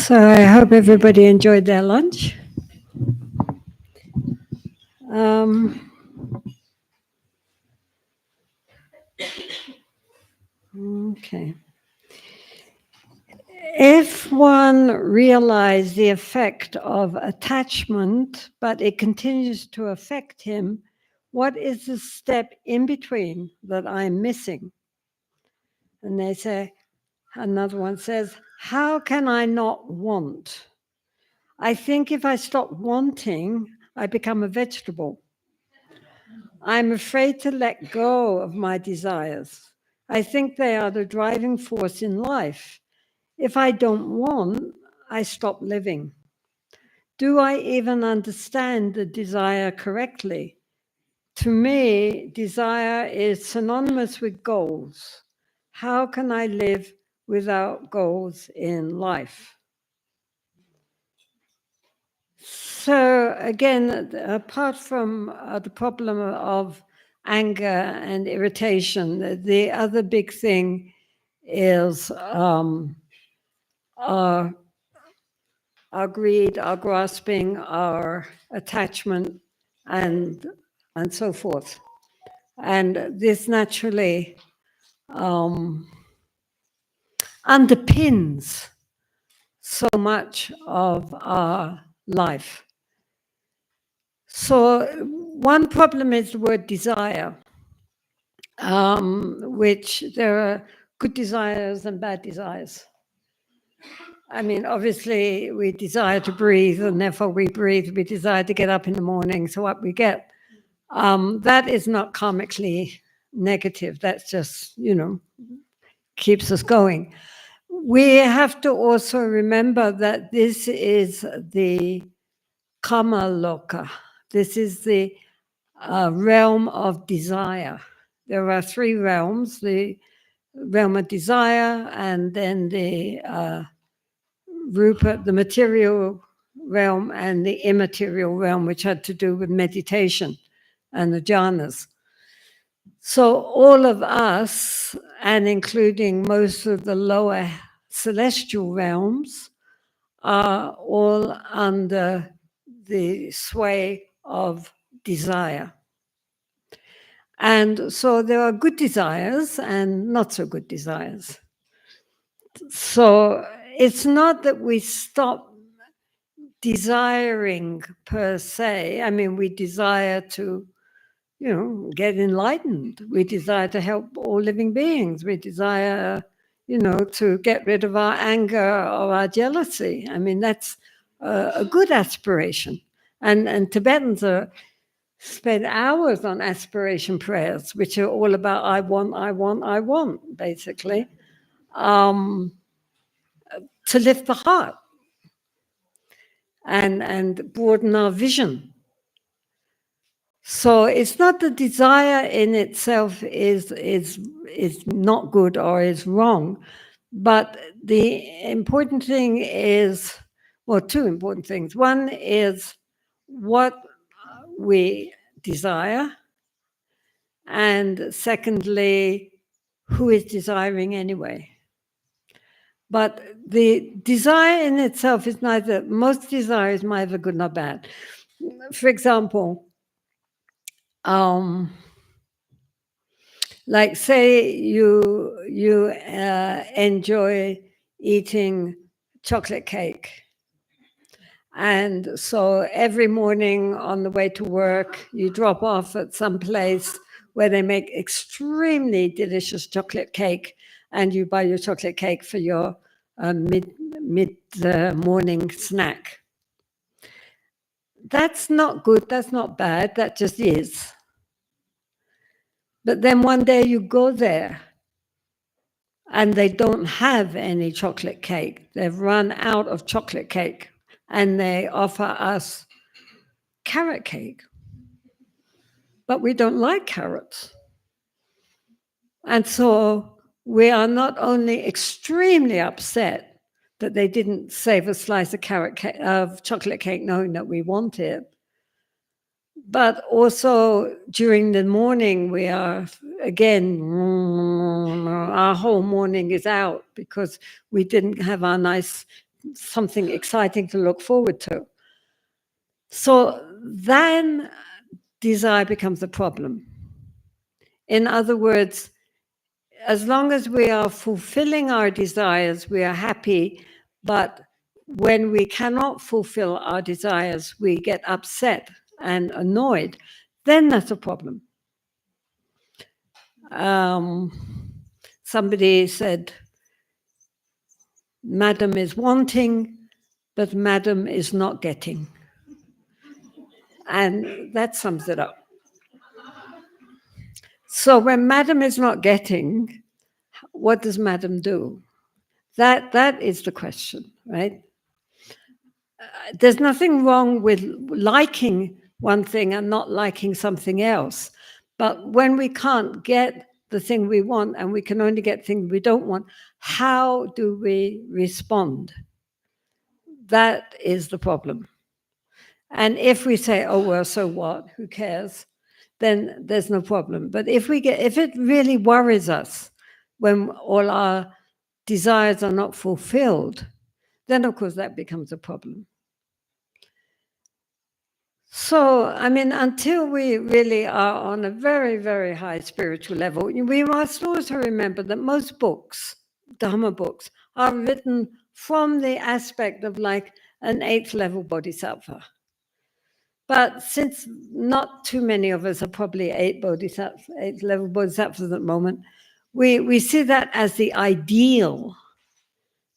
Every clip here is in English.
So I hope everybody enjoyed their lunch. Okay. If one realized the effect of attachment, but it continues to affect him, what is the step in between that I'm missing? And they say, another one says, how can I not want? I think if I stop wanting, I become a vegetable. I'm afraid to let go of my desires. I think they are the driving force in life. If I don't want, I stop living. Do I even understand the desire correctly? To me, desire is synonymous with goals. How can I live without goals in life? So again, apart from the problem of anger and irritation, the other big thing is our greed, our grasping, our attachment, and so forth. And this naturally underpins so much of our life. So one problem is the word desire, which there are good desires and bad desires. I mean, obviously, we desire to breathe, and therefore we breathe. We desire to get up in the morning, so what we get. That is not karmically negative. That's just, keeps us going. We have to also remember that this is the kama loka. This is the realm of desire. There are three realms, the realm of desire, and then the rupa, the material realm, and the immaterial realm, which had to do with meditation and the jhanas. So all of us, and including most of the lower celestial realms, are all under the sway of desire. And so there are good desires and not so good desires. So it's not that we stop desiring per se. I mean, we desire to, get enlightened. We desire to help all living beings. We desire, to get rid of our anger or our jealousy. I mean, that's a good aspiration. And Tibetans spend hours on aspiration prayers, which are all about I want, basically, to lift the heart and broaden our vision. So it's not the desire in itself is not good or is wrong, but the important thing is, well, two important things. One is what we desire, and secondly, who is desiring anyway. But the desire in itself is neither, most desire is neither good nor bad. For example, like say you enjoy eating chocolate cake. And so every morning on the way to work, you drop off at some place where they make extremely delicious chocolate cake, and you buy your chocolate cake for your mid-morning snack. That's not good, that's not bad, that just is. But then one day you go there and they don't have any chocolate cake. They've run out of chocolate cake and they offer us carrot cake. But we don't like carrots. And so we are not only extremely upset that they didn't save a slice of chocolate cake knowing that we want it, but also during the morning we are, again, our whole morning is out because we didn't have our nice something exciting to look forward to. So then desire becomes a problem. In other words, as long as we are fulfilling our desires, we are happy. But when we cannot fulfill our desires, we get upset and annoyed, then that's a problem. Somebody said, Madam is wanting, but Madam is not getting. And that sums it up. So when Madam is not getting, what does Madam do? That is the question, right? There's nothing wrong with liking one thing and not liking something else. But when we can't get the thing we want and we can only get things we don't want, how do we respond? That is the problem. And if we say, oh, well, so what? Who cares? Then there's no problem. But if it really worries us when all our desires are not fulfilled, then of course that becomes a problem. So, I mean, until we really are on a very, very high spiritual level, we must also remember that most books, Dharma books, are written from the aspect of like an 8th level bodhisattva. But since not too many of us are probably 8th level bodhisattvas at the moment, we see that as the ideal,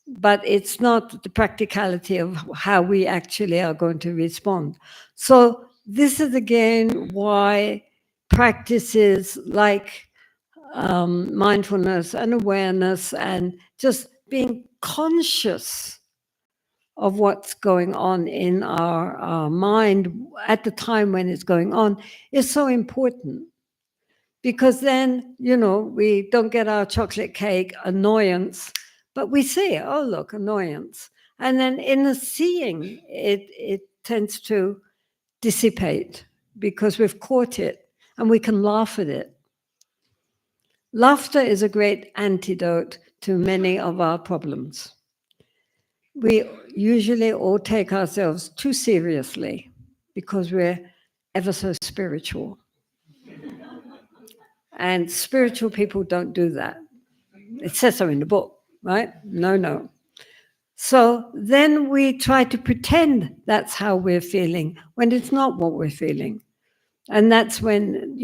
but it's not the practicality of how we actually are going to respond. So this is again why practices like mindfulness and awareness and just being conscious of what's going on in our mind at the time when it's going on is so important. Because then, we don't get our chocolate cake annoyance, but we see, oh, look, annoyance. And then in the seeing, it tends to dissipate because we've caught it and we can laugh at it. Laughter is a great antidote to many of our problems. We usually all take ourselves too seriously because we're ever so spiritual. And spiritual people don't do that. It says so in the book, right? No. So then we try to pretend that's how we're feeling when it's not what we're feeling. And that's when,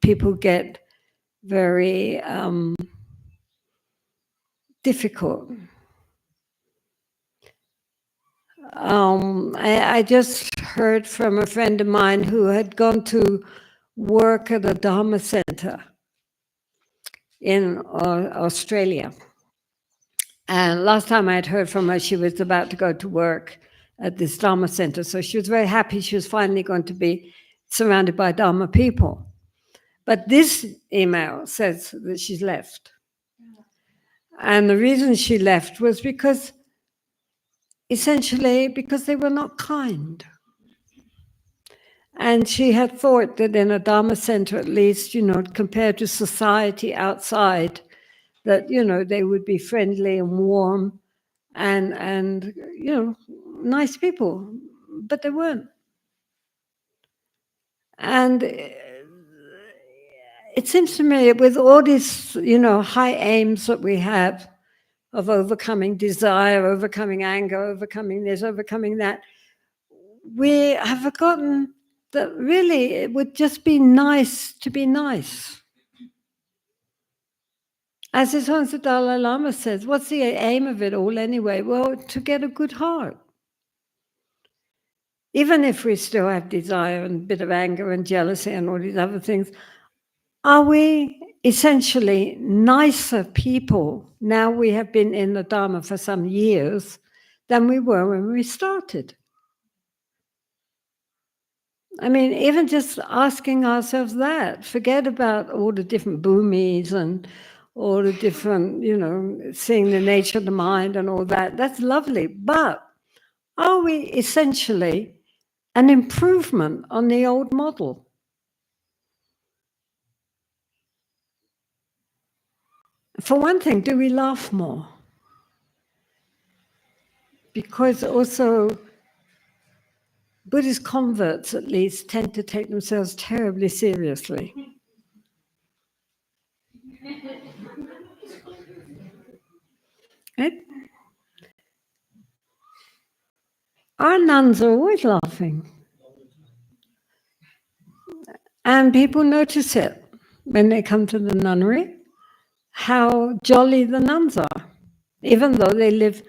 people get very difficult. I just heard from a friend of mine who had gone to work at a Dharma center in Australia. And last time I had heard from her, she was about to go to work at this Dharma center. So she was very happy she was finally going to be surrounded by Dharma people. But this email says that she's left. And the reason she left was essentially because they were not kind. And she had thought that in a Dharma center, at least, compared to society outside, that, they would be friendly and warm and nice people, but they weren't. And it seems to me with all these, high aims that we have of overcoming desire, overcoming anger, overcoming this, overcoming that, we have forgotten that really it would just be nice to be nice. As His Holiness the Dalai Lama says, what's the aim of it all anyway? Well, to get a good heart. Even if we still have desire and a bit of anger and jealousy and all these other things, are we essentially nicer people now we have been in the Dharma for some years than we were when we started? I mean, even just asking ourselves that, forget about all the different boomies and all the different, seeing the nature of the mind and all that. That's lovely. But are we essentially an improvement on the old model? For one thing, do we laugh more? because also Buddhist converts, at least, tend to take themselves terribly seriously. Right? Our nuns are always laughing. And people notice it when they come to the nunnery, how jolly the nuns are, even though they live,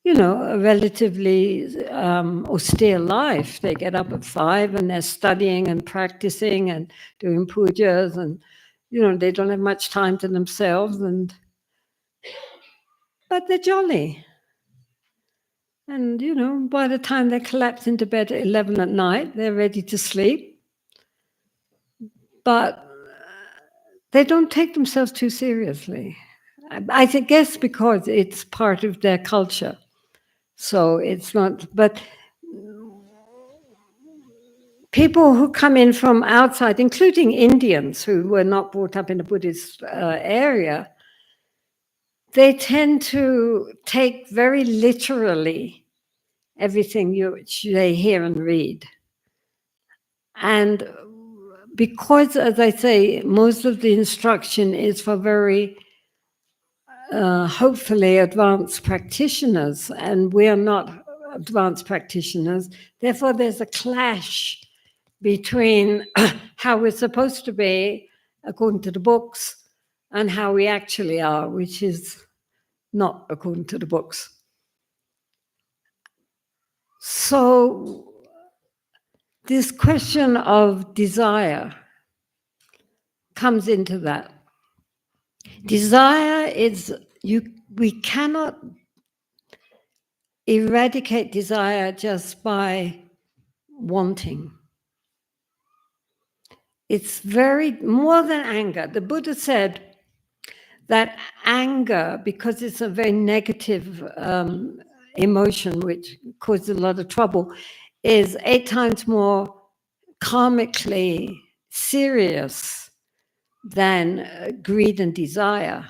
a relatively austere life. They get up at 5 and they're studying and practicing and doing pujas, and they don't have much time to themselves, but they're jolly. And by the time they collapse into bed at 11 at night, they're ready to sleep. But they don't take themselves too seriously. I guess because it's part of their culture. So it's not, but people who come in from outside, including Indians who were not brought up in a Buddhist area, they tend to take very literally everything they hear and read. And because, as I say, most of the instruction is for very hopefully advanced practitioners, and we are not advanced practitioners, therefore there's a clash between how we're supposed to be according to the books and how we actually are, which is not according to the books. So this question of desire comes into that. Desire is, we cannot eradicate desire just by wanting. It's very more than anger. The Buddha said that anger, because it's a very negative emotion which causes a lot of trouble, is 8 times more karmically serious than greed and desire.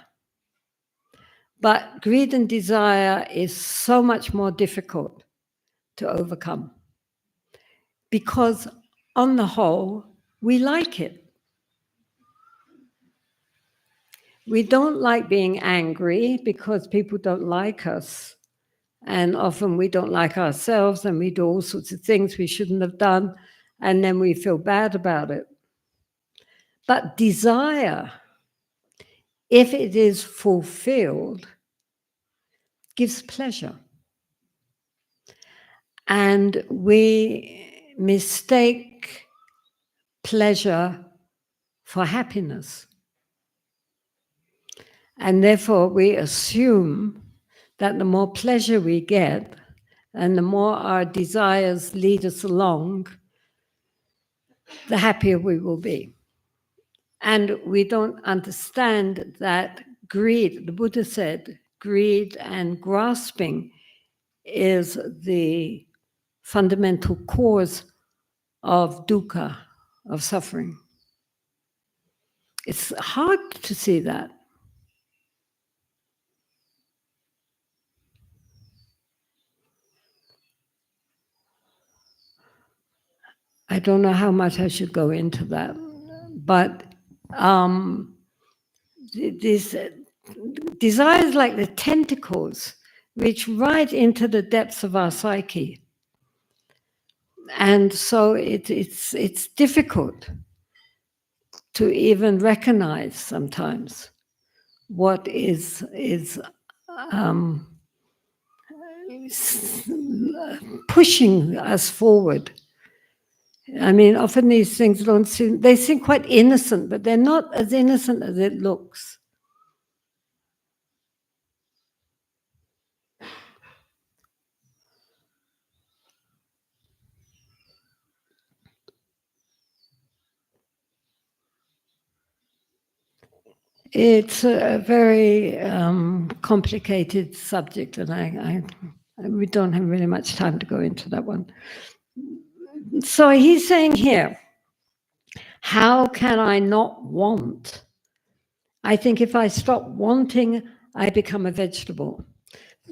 But greed and desire is so much more difficult to overcome because, on the whole, we like it. We don't like being angry because people don't like us. And often we don't like ourselves and we do all sorts of things we shouldn't have done, and then we feel bad about it. But desire, if it is fulfilled, gives pleasure. And we mistake pleasure for happiness. And therefore we assume that the more pleasure we get and the more our desires lead us along, the happier we will be. And we don't understand that greed, the Buddha said, greed and grasping is the fundamental cause of dukkha, of suffering. It's hard to see that. I don't know how much I should go into that, but these desires, like the tentacles, reach right into the depths of our psyche. And so it's difficult to even recognize sometimes what is pushing us forward. I mean, often these things they seem quite innocent, but they're not as innocent as it looks. It's a very complicated subject, and we don't have really much time to go into that one. So he's saying here, how can I not want? I think if I stop wanting, I become a vegetable.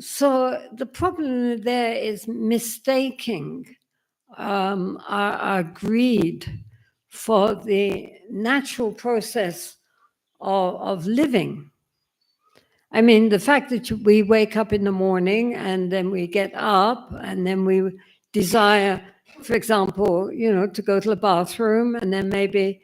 So the problem there is mistaking our greed for the natural process of living. I mean, the fact that we wake up in the morning and then we get up and then we desire, for example, to go to the bathroom and then maybe,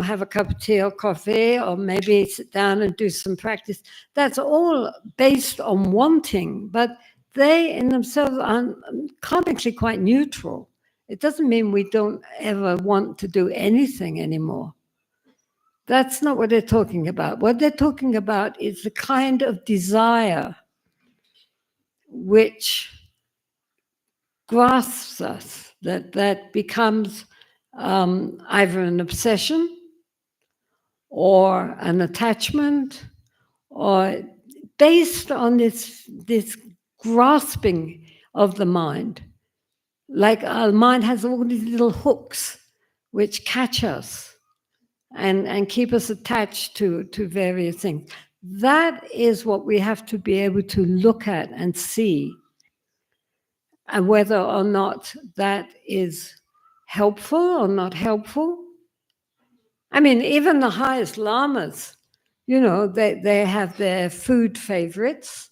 have a cup of tea or coffee or maybe sit down and do some practice. That's all based on wanting, but they in themselves are karmically quite neutral. It doesn't mean we don't ever want to do anything anymore. That's not what they're talking about. What they're talking about is the kind of desire which grasps us, that becomes either an obsession or an attachment, or based on this grasping of the mind. Like our mind has all these little hooks which catch us and keep us attached to various things. That is what we have to be able to look at and see, and whether or not that is helpful or not helpful. I mean, even the highest lamas, they have their food favorites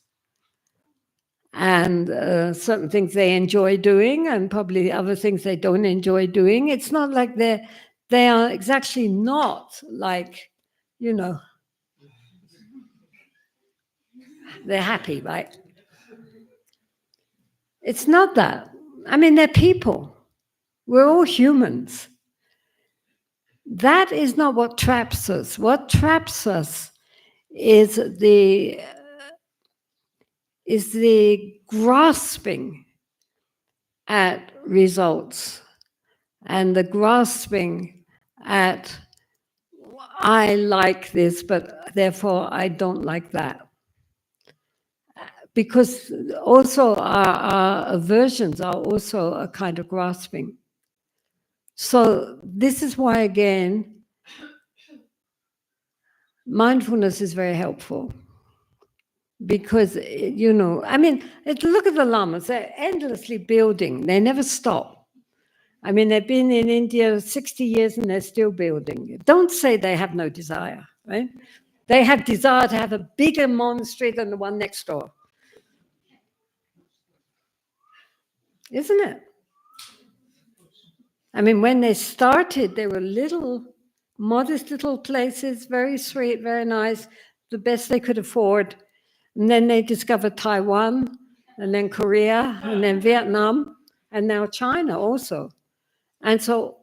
and certain things they enjoy doing and probably other things they don't enjoy doing. It's not like they are exactly not like, they're happy, right? It's not that. I mean, they're people. We're all humans. That is not what traps us. What traps us is the grasping at results and the grasping at, I like this, but therefore I don't like that. Because also our aversions are also a kind of grasping. So this is why, again, mindfulness is very helpful. Because, I mean, look at the lamas, they're endlessly building, they never stop. I mean, they've been in India 60 years and they're still building. Don't say they have no desire, right? They have desire to have a bigger monastery than the one next door. Isn't it? I mean, when they started, they were little, modest little places, very sweet, very nice, the best they could afford. And then they discovered Taiwan, and then Korea, and then Vietnam, and now China also. And so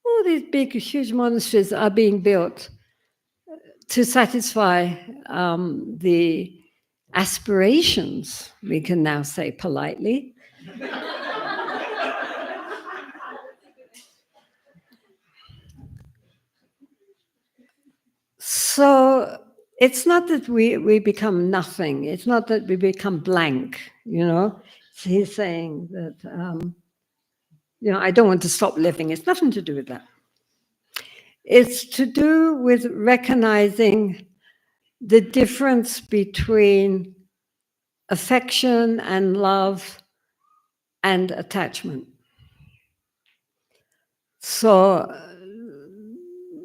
all these big, huge monasteries are being built to satisfy the aspirations, we can now say politely. So it's not that we become nothing. It's not that we become blank, He's saying that, I don't want to stop living. It's nothing to do with that. It's to do with recognizing the difference between affection and love and attachment. So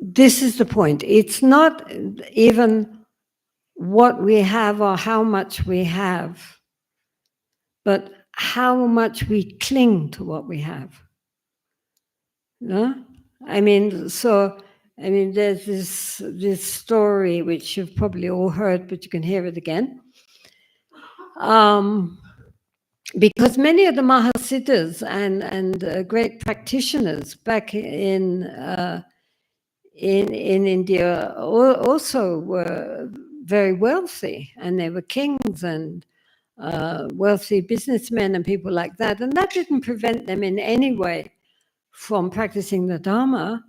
this is the point. It's not even what we have or how much we have, but how much we cling to what we have. No? There's this story which you've probably all heard, but you can hear it again. Because many of the Mahasiddhas and great practitioners back in India also were very wealthy, and they were kings and wealthy businessmen and people like that, and that didn't prevent them in any way from practicing the Dharma,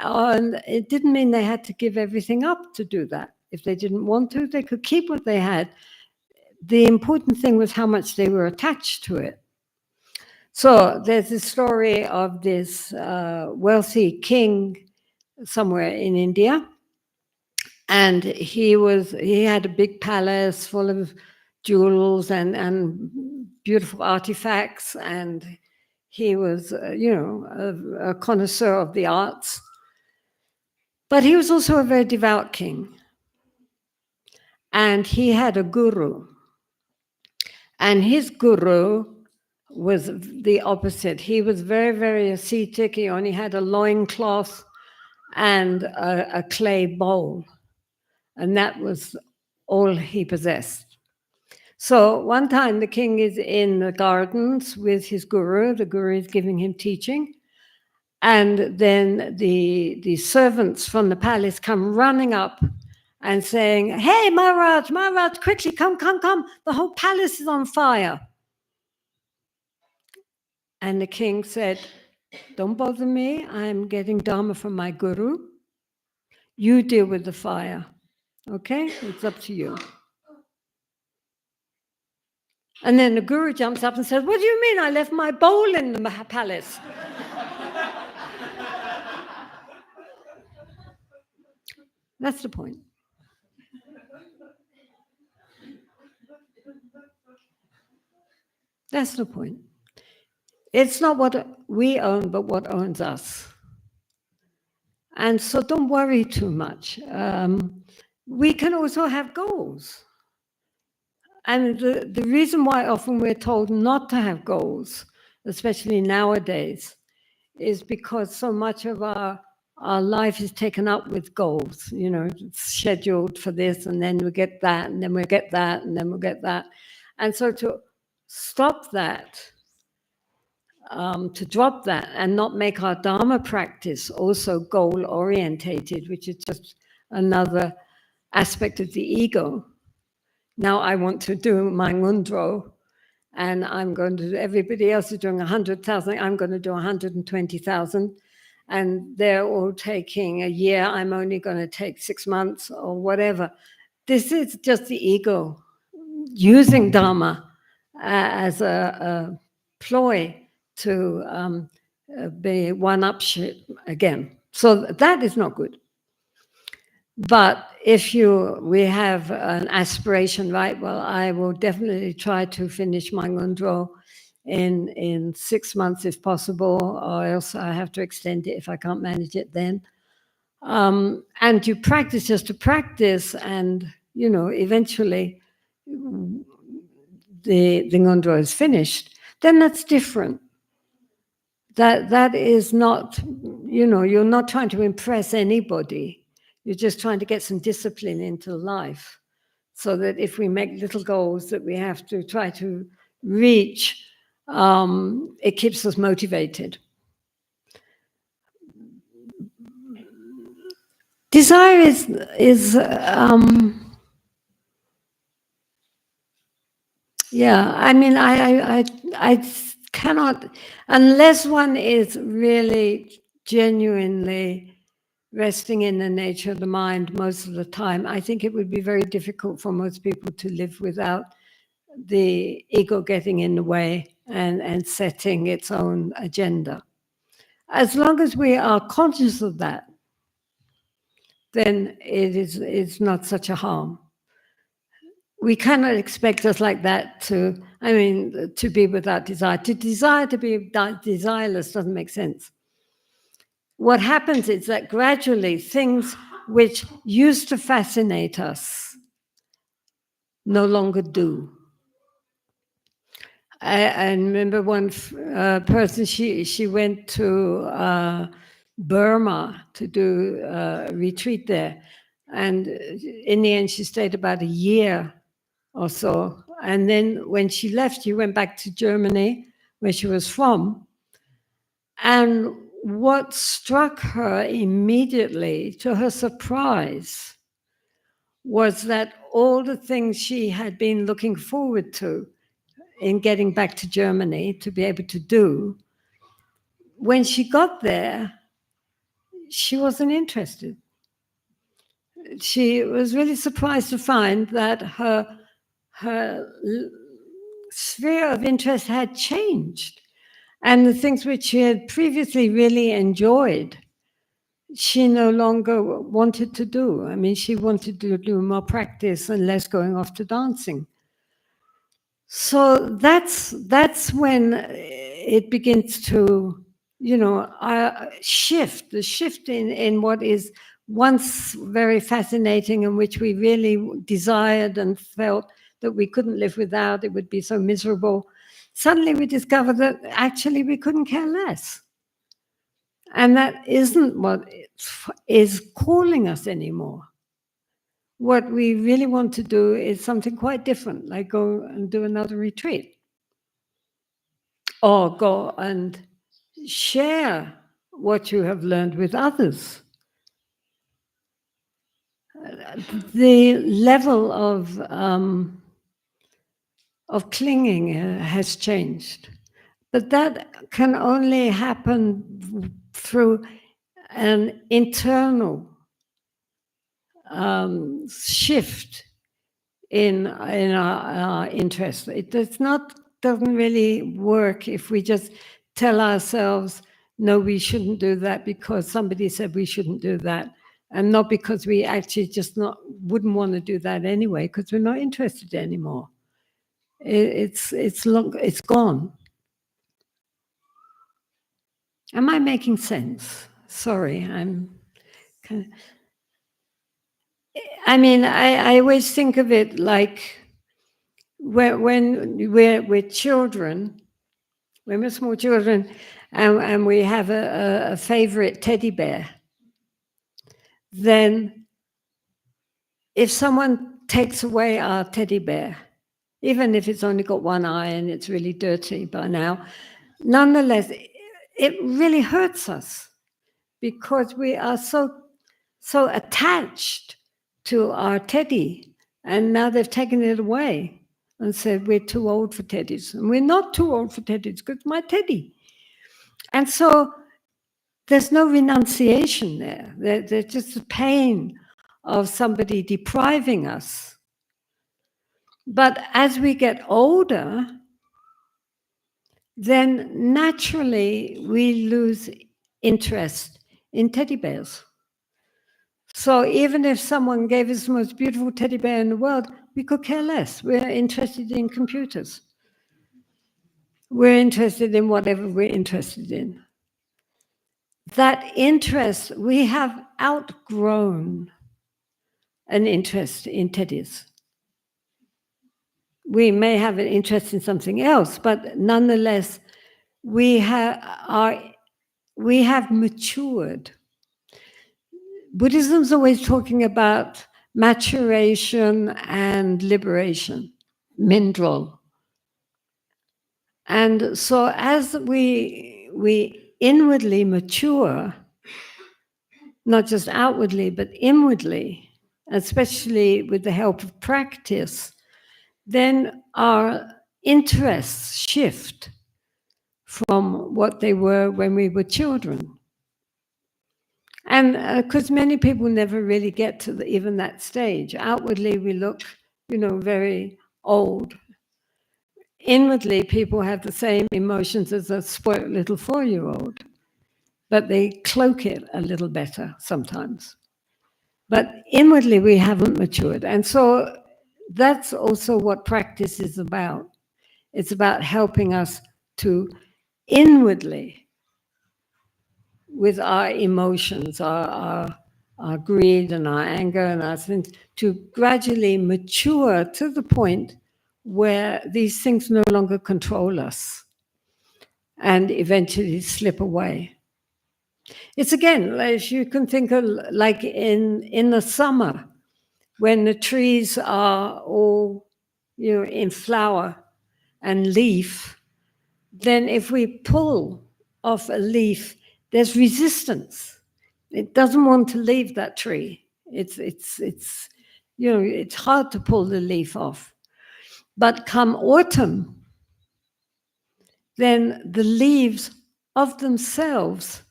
and it didn't mean they had to give everything up to do that. If they didn't want to, they could keep what they had. The important thing was how much they were attached to it. So there's a story of this wealthy king somewhere in India, and he had a big palace full of jewels and beautiful artifacts, and he was, a connoisseur of the arts. But he was also a very devout king. And he had a guru. And his guru was the opposite. He was very, very ascetic. He only had a loincloth and a clay bowl. And that was all he possessed. So one time the king is in the gardens with his guru. The guru is giving him teaching. And then the servants from the palace come running up and saying, "Hey, Maharaj, Maharaj, quickly, come, come, come. The whole palace is on fire." And the king said, "Don't bother me. I'm getting Dharma from my guru. You deal with the fire. Okay? It's up to you." And then the guru jumps up and says, "What do you mean? I left my bowl in the palace." That's the point. That's the point. It's not what we own, but what owns us. And so don't worry too much. We can also have goals. And the reason why often we're told not to have goals, especially nowadays, is because so much of our life is taken up with goals. It's scheduled for this, and then we get that, and then we get that, and then we'll get that. And so to stop that, to drop that and not make our Dharma practice also goal-orientated, which is just another aspect of the ego. Now I want to do my mundro, and I'm going to, everybody else is doing 100,000, I'm going to do 120,000, and they're all taking a year, I'm only going to take 6 months or whatever. This is just the ego using Dharma as a ploy to be one-up shit again. So that is not good. But if we have an aspiration, right? Well, I will definitely try to finish my mundro in 6 months if possible, or else I have to extend it if I can't manage it then. And you practice just to practice, and eventually the mundro is finished. Then that's different. That is not, you're not trying to impress anybody. You're just trying to get some discipline into life, so that if we make little goals that we have to try to reach, it keeps us motivated. Desire is yeah. I mean, I cannot, unless one is really genuinely resting in the nature of the mind most of the time. I think it would be very difficult for most people to live without the ego getting in the way and setting its own agenda. As long as we are conscious of that, then it's not such a harm. We cannot expect us like that to be without desire. To desire to be desireless doesn't make sense. What happens is that gradually things which used to fascinate us no longer do. I remember one person, she went to Burma to do a retreat there. And in the end, she stayed about a year or so. And then when she left, she went back to Germany, where she was from. And what struck her immediately, to her surprise, was that all the things she had been looking forward to in getting back to Germany to be able to do, when she got there, she wasn't interested. She was really surprised to find that her sphere of interest had changed. And the things which she had previously really enjoyed, she no longer wanted to do. I mean, she wanted to do more practice and less going off to dancing. So that's when it begins to, shift, the shift in what is once very fascinating and which we really desired and felt that we couldn't live without, it would be so miserable. Suddenly we discover that actually we couldn't care less. And that isn't what is calling us anymore. What we really want to do is something quite different, like go and do another retreat, or go and share what you have learned with others. The level of clinging has changed, but that can only happen through an internal shift in our interest. It doesn't really work if we just tell ourselves, no, we shouldn't do that because somebody said we shouldn't do that, and not because we actually just wouldn't want to do that anyway, because we're not interested anymore. It's gone. Am I making sense? Sorry, I'm kind of, I mean, I always think of it like when we're children, when we're small children, and we have a favorite teddy bear, then if someone takes away our teddy bear, even if it's only got one eye and it's really dirty by now, nonetheless, it really hurts us because we are so attached to our teddy, and now they've taken it away and said we're too old for teddies. And we're not too old for teddies because it's my teddy. And so there's no renunciation there. There's just the pain of somebody depriving us. But as we get older, then naturally we lose interest in teddy bears. So even if someone gave us the most beautiful teddy bear in the world, we could care less. We're interested in computers. We're interested in whatever we're interested in. That interest, we have outgrown an interest in teddies. We may have an interest in something else, but nonetheless, we have matured. Buddhism's always talking about maturation and liberation, mindrol. And so as we inwardly mature, not just outwardly, but inwardly, especially with the help of practice, then our interests shift from what they were when we were children. And because many people never really get to even that stage. Outwardly, we look, very old. Inwardly, people have the same emotions as a spoiled little 4-year-old, but they cloak it a little better sometimes. But inwardly, we haven't matured. And so that's also what practice is about. It's about helping us to inwardly, with our emotions, our greed and our anger and our things, to gradually mature to the point where these things no longer control us and eventually slip away. It's again, as you can think of, like in the summer, when the trees are all, in flower and leaf, then if we pull off a leaf, there's resistance. It doesn't want to leave that tree. It's hard to pull the leaf off. But come autumn, then the leaves of themselves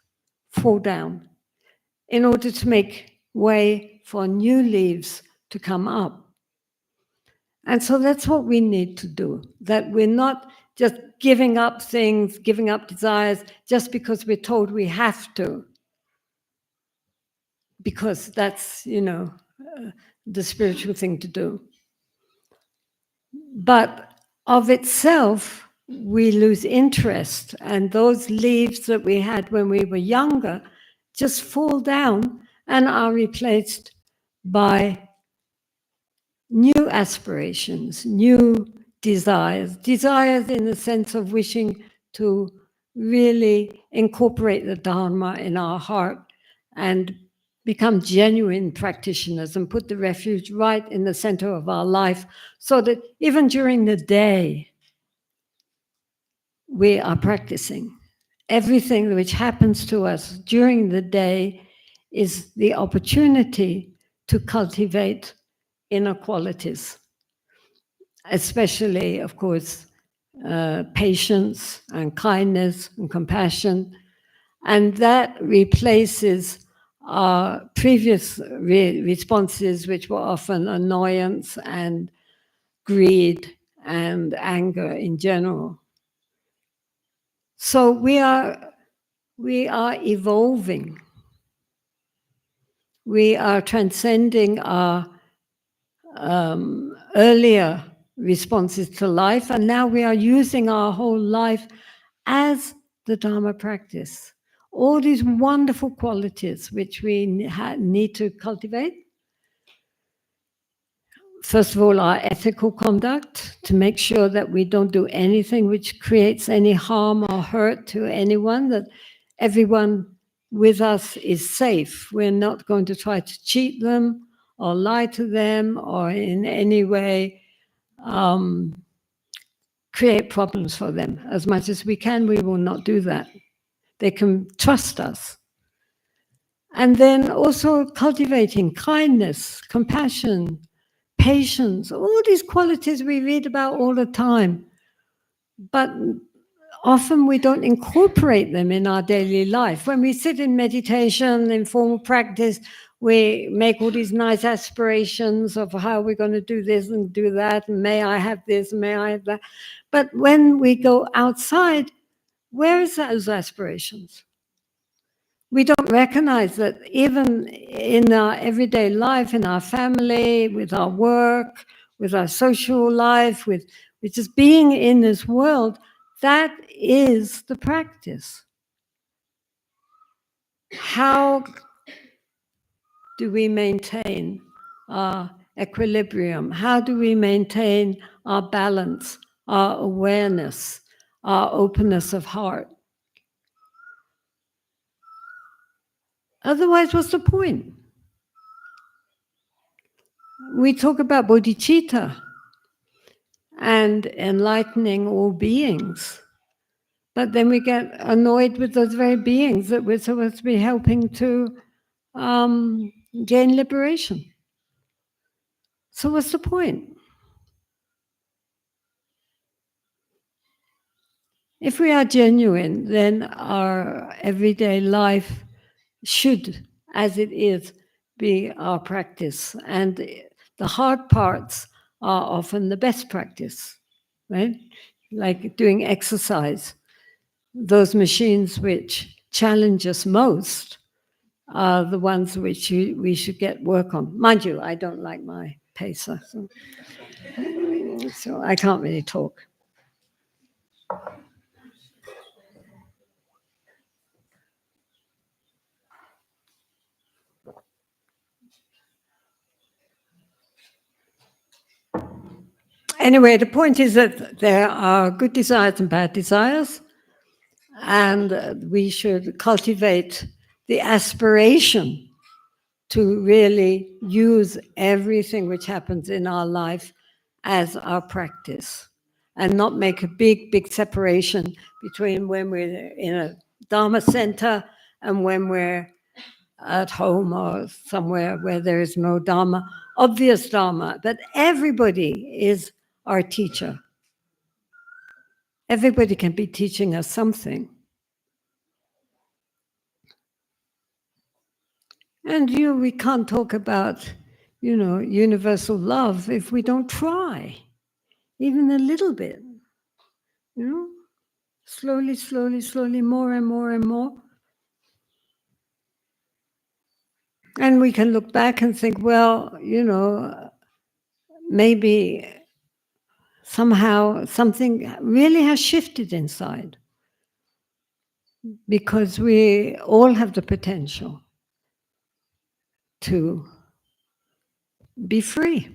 fall down in order to make way for new leaves to come up. And so that's what we need to do, that we're not just giving up things, giving up desires, just because we're told we have to, because that's, the spiritual thing to do. But of itself, we lose interest, and those leaves that we had when we were younger just fall down and are replaced by new aspirations, new desires in the sense of wishing to really incorporate the Dharma in our heart and become genuine practitioners and put the refuge right in the center of our life, so that even during the day, we are practicing. Everything which happens to us during the day is the opportunity to cultivate inner qualities, especially, of course, patience and kindness and compassion. And that replaces our previous responses, which were often annoyance and greed and anger in general. So we are evolving. We are transcending our earlier responses to life, and now we are using our whole life as the Dharma practice. All these wonderful qualities which we need to cultivate. First of all, our ethical conduct, to make sure that we don't do anything which creates any harm or hurt to anyone, that everyone with us is safe. We're not going to try to cheat them or lie to them or in any way create problems for them. As much as we can, we will not do that. They can trust us. And then also cultivating kindness, compassion, patience, all these qualities we read about all the time. But often we don't incorporate them in our daily life. When we sit in meditation, in formal practice, we make all these nice aspirations of how we're going to do this and do that, and may I have this, may I have that. But when we go outside, where is those aspirations? We don't recognize that even in our everyday life, in our family, with our work, with our social life, with just being in this world, that is the practice. How do we maintain our equilibrium? How do we maintain our balance, our awareness, our openness of heart? Otherwise, what's the point? We talk about bodhicitta and enlightening all beings, but then we get annoyed with those very beings that we're supposed to be helping to gain liberation. So what's the point? If we are genuine, then our everyday life should, as it is, be our practice. And the hard parts are often the best practice, right? Like doing exercise. Those machines which challenge us most are the ones which we should get work on. Mind you, I don't like my pacer, so I can't really talk. Anyway, the point is that there are good desires and bad desires, and we should cultivate the aspiration to really use everything which happens in our life as our practice, and not make a big separation between when we're in a Dharma center and when we're at home or somewhere where there is no Dharma, obvious Dharma, but everybody is our teacher. Everybody can be teaching us something. And we can't talk about, universal love if we don't try, even a little bit. Slowly, more and more and more. And we can look back and think, well, maybe somehow something really has shifted inside, because we all have the potential to be free.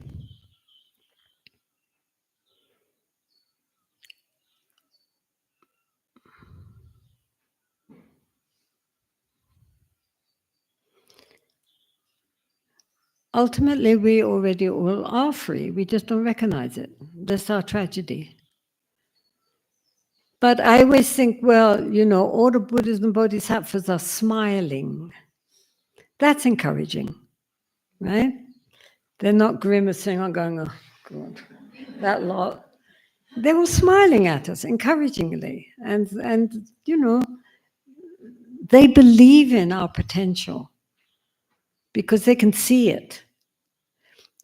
Ultimately, we already all are free. We just don't recognize it. That's our tragedy. But I always think, well, all the Buddhas and Bodhisattvas are smiling. That's encouraging, right? They're not grimacing or going, oh, God, that lot. They were smiling at us encouragingly. And they believe in our potential because they can see it.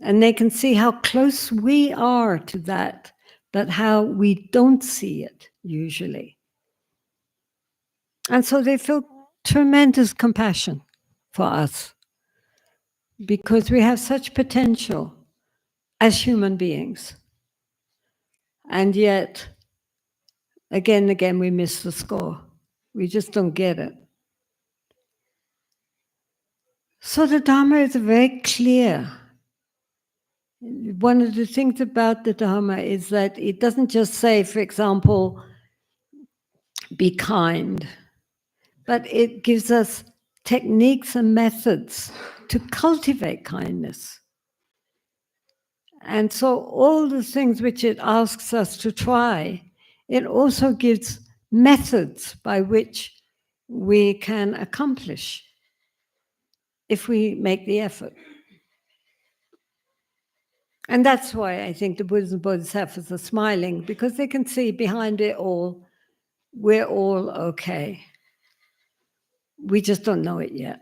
And they can see how close we are to that, but how we don't see it usually. And so they feel tremendous compassion for us because we have such potential as human beings. And yet, again and again, we miss the score. We just don't get it. So the Dharma is very clear. One of the things about the Dharma is that it doesn't just say, for example, be kind, but it gives us techniques and methods to cultivate kindness. And so all the things which it asks us to try, it also gives methods by which we can accomplish if we make the effort. And that's why I think the Buddhas and Bodhisattvas are smiling, because they can see behind it all, we're all okay. We just don't know it yet.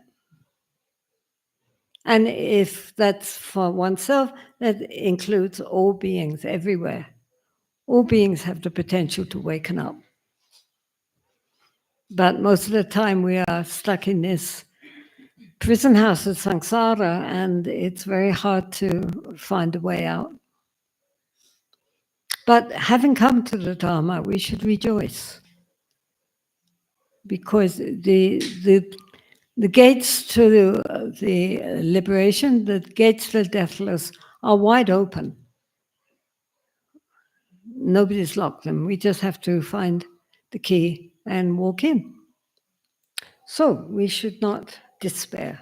And if that's for oneself, that includes all beings everywhere. All beings have the potential to waken up. But most of the time we are stuck in this prison house of samsara, and it's very hard to find a way out. But having come to the Dharma, we should rejoice, because the gates to the liberation, the gates to the deathless are wide open. Nobody's locked them. We just have to find the key and walk in. So we should not despair.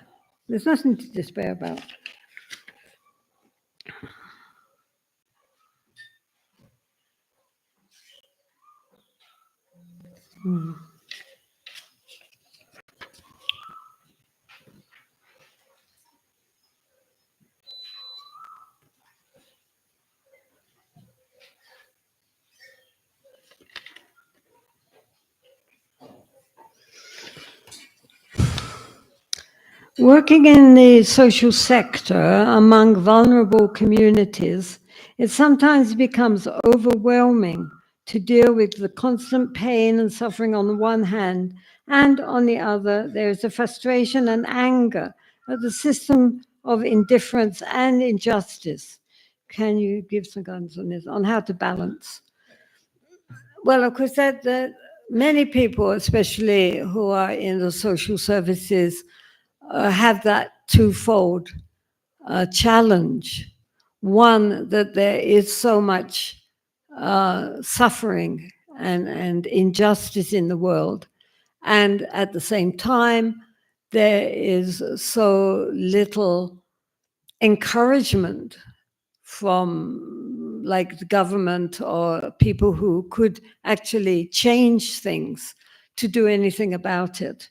There's nothing to despair about. Working in the social sector among vulnerable communities, it sometimes becomes overwhelming to deal with the constant pain and suffering on the one hand, and on the other, there's a frustration and anger at the system of indifference and injustice. Can you give some guidance on this, on how to balance? Well, of course, that many people, especially who are in the social services, have that twofold challenge. One, that there is so much suffering and injustice in the world, and at the same time, there is so little encouragement from like the government or people who could actually change things to do anything about it.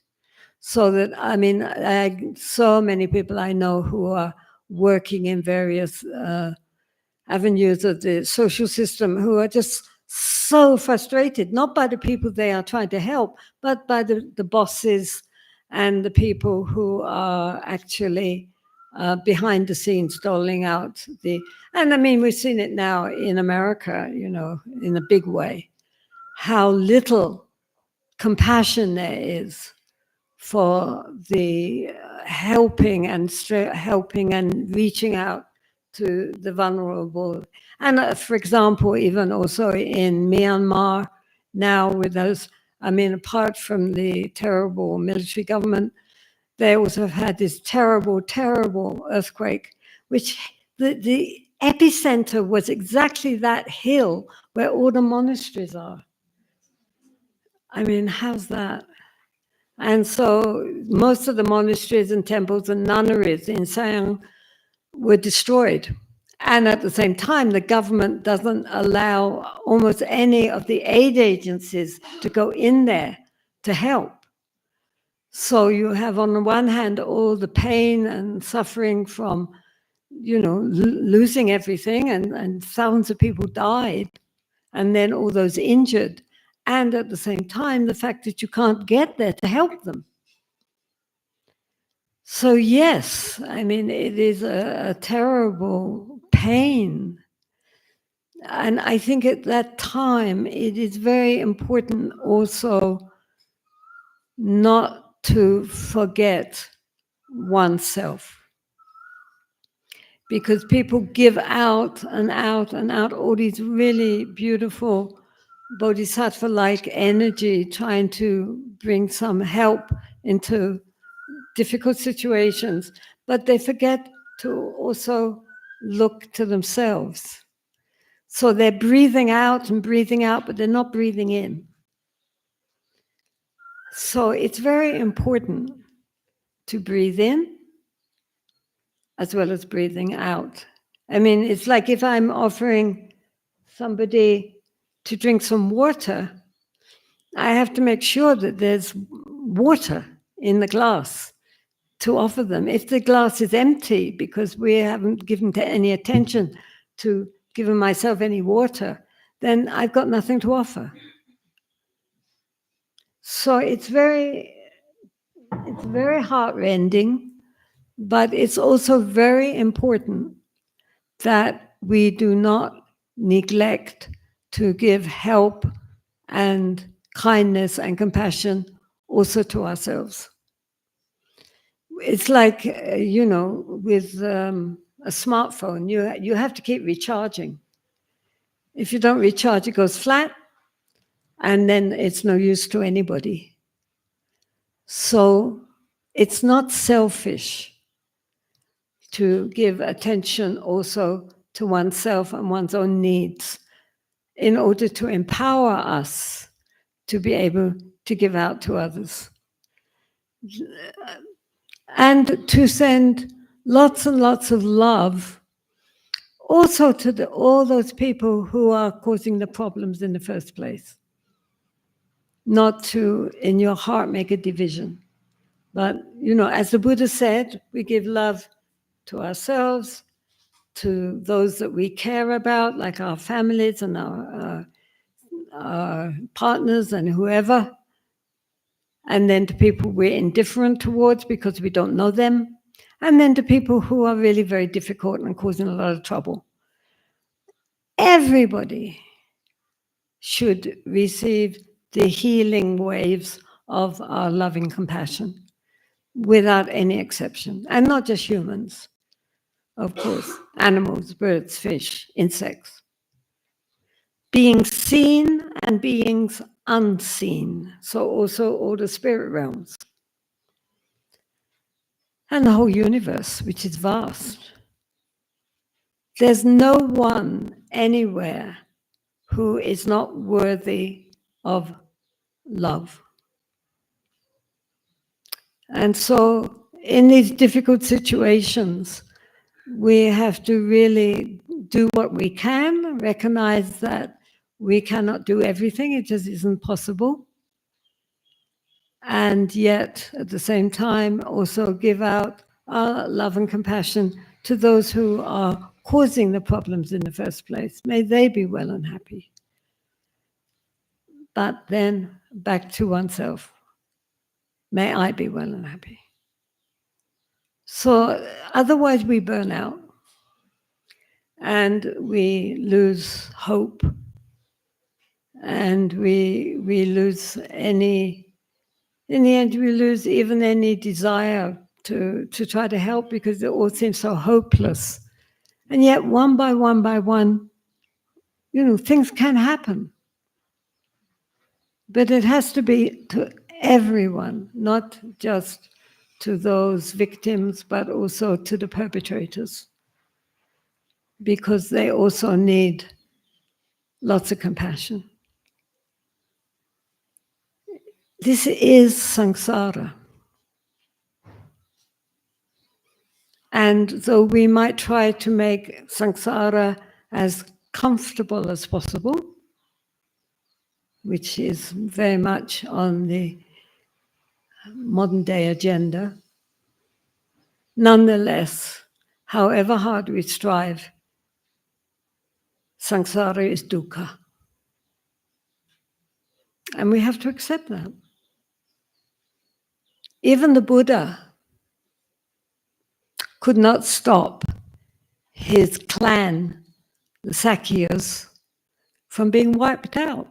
So that, I mean, so many people I know who are working in various avenues of the social system who are just so frustrated, not by the people they are trying to help, but by the bosses and the people who are actually behind the scenes doling out and I mean, we've seen it now in America, in a big way, how little compassion there is for the helping and reaching out to the vulnerable. And for example, even also in Myanmar now with those, I mean, apart from the terrible military government, they also have had this terrible, terrible earthquake, which the epicenter was exactly that hill where all the monasteries are. I mean, how's that? And so most of the monasteries and temples and nunneries in Siam were destroyed. And at the same time, the government doesn't allow almost any of the aid agencies to go in there to help. So you have on the one hand all the pain and suffering from, losing everything, and thousands of people died, and then all those injured. And at the same time, the fact that you can't get there to help them. So yes, I mean, it is a terrible pain. And I think at that time, it is very important also not to forget oneself. Because people give out and out and out all these really beautiful bodhisattva-like energy, trying to bring some help into difficult situations, but they forget to also look to themselves. So they're breathing out, but they're not breathing in. So it's very important to breathe in as well as breathing out. I mean, it's like if I'm offering somebody to drink some water, I have to make sure that there's water in the glass to offer them. If the glass is empty because we haven't given any attention to giving myself any water, then I've got nothing to offer. So it's very heartrending, but it's also very important that we do not neglect to give help and kindness and compassion also to ourselves. It's like, with a smartphone, you have to keep recharging. If you don't recharge, it goes flat, and then it's no use to anybody. So it's not selfish to give attention also to oneself and one's own needs in order to empower us to be able to give out to others. And to send lots and lots of love also to all those people who are causing the problems in the first place. Not to, in your heart, make a division. But, as the Buddha said, we give love to ourselves, to those that we care about, like our families and our partners and whoever, and then to people we're indifferent towards because we don't know them, and then to people who are really very difficult and causing a lot of trouble. Everybody should receive the healing waves of our loving compassion without any exception, and not just humans, of course, animals, birds, fish, insects. Beings seen and beings unseen, so also all the spirit realms. And the whole universe, which is vast. There's no one anywhere who is not worthy of love. And so in these difficult situations, we have to really do what we can, recognize that we cannot do everything, it just isn't possible. And yet, at the same time, also give out our love and compassion to those who are causing the problems in the first place. May they be well and happy. But then back to oneself. May I be well and happy. So otherwise we burn out and we lose hope and we lose any, in the end we lose even any desire to try to help because it all seems so hopeless. And yet, one by one, things can happen. But it has to be to everyone, not just to those victims, but also to the perpetrators, because they also need lots of compassion. This is samsara. And though we might try to make samsara as comfortable as possible, which is very much on the modern day agenda, nonetheless, however hard we strive, samsara is dukkha. And we have to accept that. Even the Buddha could not stop his clan, the Sakyas, from being wiped out.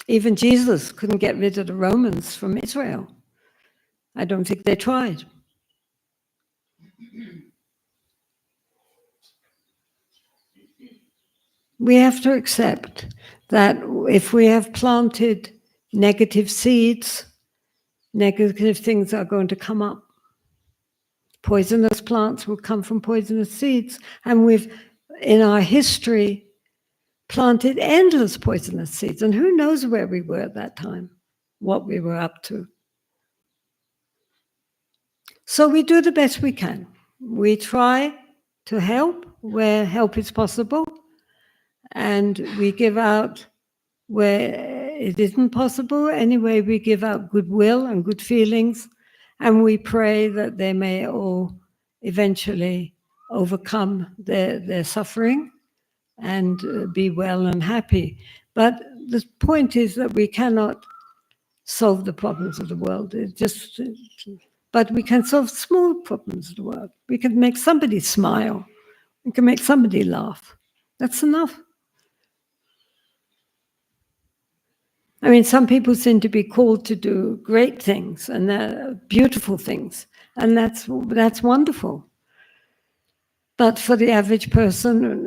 Even Jesus couldn't get rid of the Romans from Israel. I don't think they tried. We have to accept that if we have planted negative seeds, negative things are going to come up. Poisonous plants will come from poisonous seeds. And we've, in our history, planted endless poisonous seeds. And who knows where we were at that time, what we were up to. So we do the best we can. We try to help where help is possible. And we give out where it isn't possible. Anyway, we give out goodwill and good feelings. And we pray that they may all eventually overcome their suffering and be well and happy. But the point is that we cannot solve the problems of the world. But we can solve small problems of the world. We can make somebody smile. We can make somebody laugh. That's enough. I mean, some people seem to be called to do great things and beautiful things, and that's wonderful. But for the average person,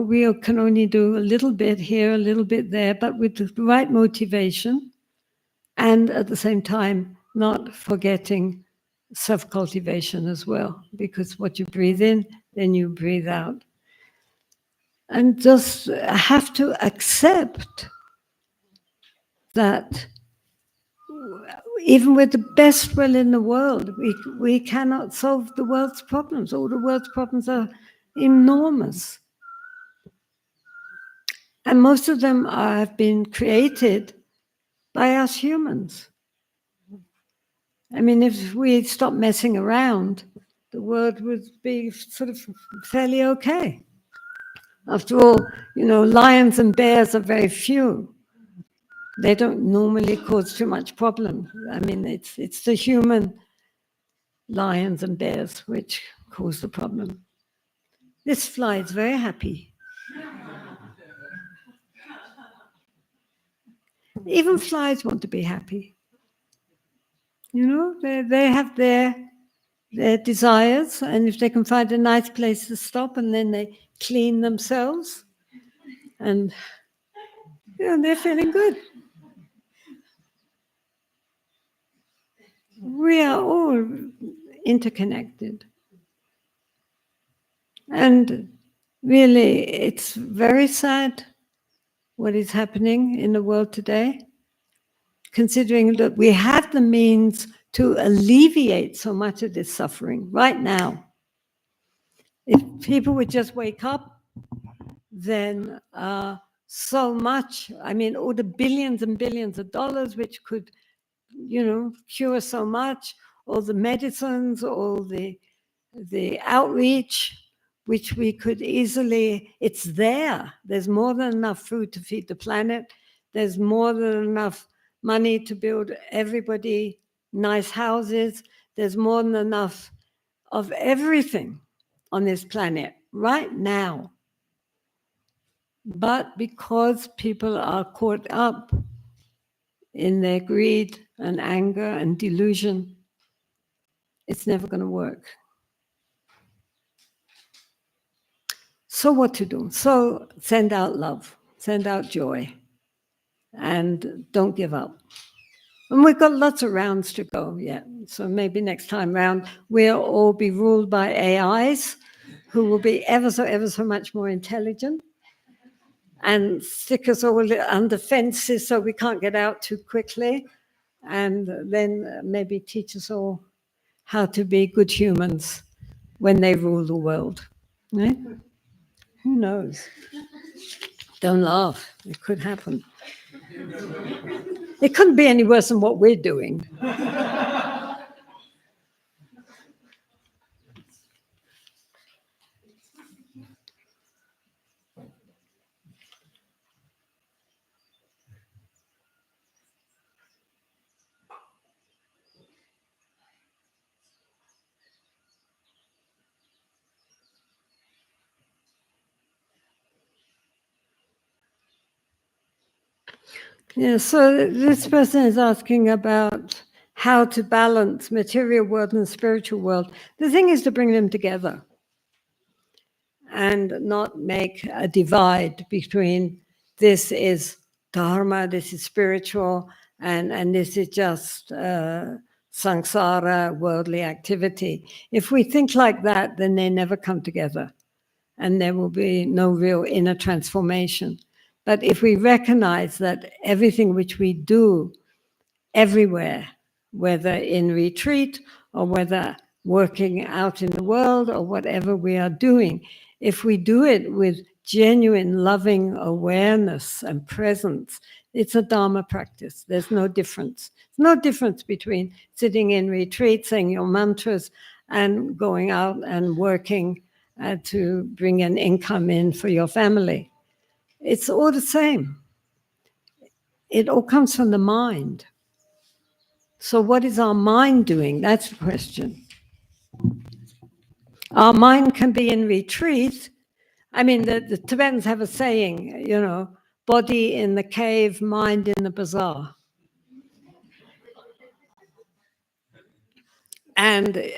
we can only do a little bit here, a little bit there, but with the right motivation, and at the same time, not forgetting self-cultivation as well, because what you breathe in, then you breathe out. And just have to accept that even with the best will in the world, we cannot solve the world's problems. All the world's problems are enormous. And most of them have been created by us humans. I mean, if we stop messing around, the world would be sort of fairly okay. After all, lions and bears are very few. They don't normally cause too much problem. I mean, it's the human lions and bears which cause the problem. This fly is very happy. Even flies want to be happy. They have their desires, and if they can find a nice place to stop, and then they clean themselves, and they're feeling good. We are all interconnected. And really, it's very sad what is happening in the world today, considering that we have the means to alleviate so much of this suffering right now. If people would just wake up, then so much, I mean, all the billions and billions of dollars which could, cure so much, all the medicines, all the outreach, which we could easily, it's there. There's more than enough food to feed the planet. There's more than enough money to build everybody nice houses. There's more than enough of everything on this planet right now. But because people are caught up in their greed and anger and delusion, it's never going to work. So what to do? So send out love, send out joy, and don't give up. And we've got lots of rounds to go yet. So maybe next time round, we'll all be ruled by AIs who will be ever so much more intelligent and stick us all under fences so we can't get out too quickly. And then maybe teach us all how to be good humans when they rule the world. Right? Who knows? Don't laugh. It could happen. It couldn't be any worse than what we're doing. Yeah, so this person is asking about how to balance material world and spiritual world. The thing is to bring them together and not make a divide between this is dharma, this is spiritual, and this is just samsara, worldly activity. If we think like that, then they never come together and there will be no real inner transformation. But if we recognize that everything which we do everywhere, whether in retreat or whether working out in the world or whatever we are doing, if we do it with genuine loving awareness and presence, it's a Dharma practice. There's no difference. There's no difference between sitting in retreat, saying your mantras, and going out and working to bring an income in for your family. It's all the same. It all comes from the mind. So what is our mind doing? That's the question. Our mind can be in retreat. I mean, the Tibetans have a saying, you know, body in the cave, mind in the bazaar. And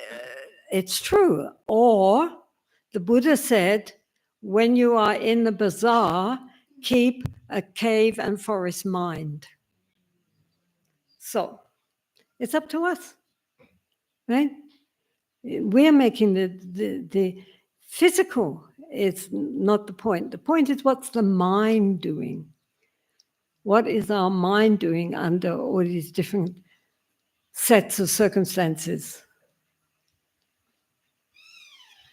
it's true. Or the Buddha said, when you are in the bazaar, keep a cave and forest mind. So it's up to us, right? We're making the physical is not the point. The point is what's the mind doing? What is our mind doing under all these different sets of circumstances?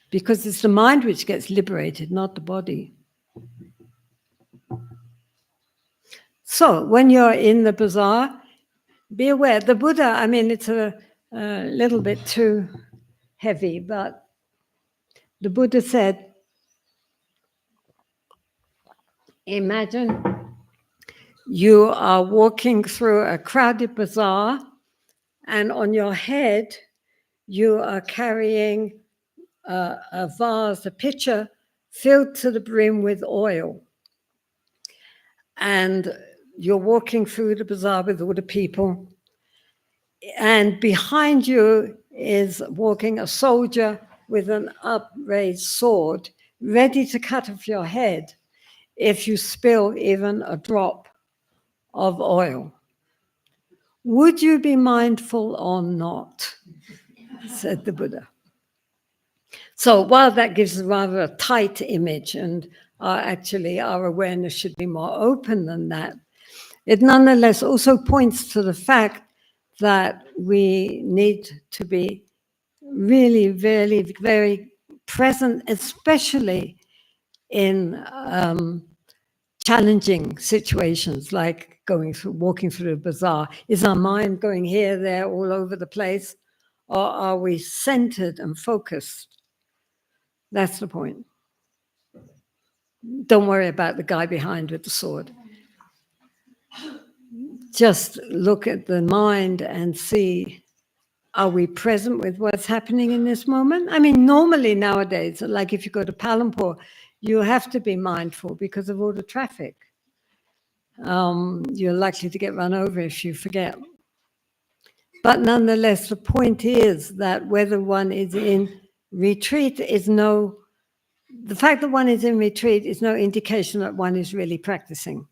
Because it's the mind which gets liberated, not the body. So when you're in the bazaar, be aware. The Buddha, I mean, it's a little bit too heavy, but the Buddha said, imagine you are walking through a crowded bazaar and on your head you are carrying a vase, a pitcher filled to the brim with oil. And you're walking through the bazaar with all the people. And behind you is walking a soldier with an upraised sword, ready to cut off your head if you spill even a drop of oil. Would you be mindful or not? Said the Buddha. So while that gives rather a tight image, and actually our awareness should be more open than that, it nonetheless also points to the fact that we need to be really, very, very present, especially in challenging situations like walking through a bazaar. Is our mind going here, there, all over the place? Or are we centered and focused? That's the point. Don't worry about the guy behind with the sword. Just look at the mind and see, are we present with what's happening in this moment? I mean, normally nowadays, like if you go to Palmo, you have to be mindful because of all the traffic. You're likely to get run over if you forget. But nonetheless, the point is that whether one is in retreat is no, the fact that one is in retreat is no indication that one is really practicing.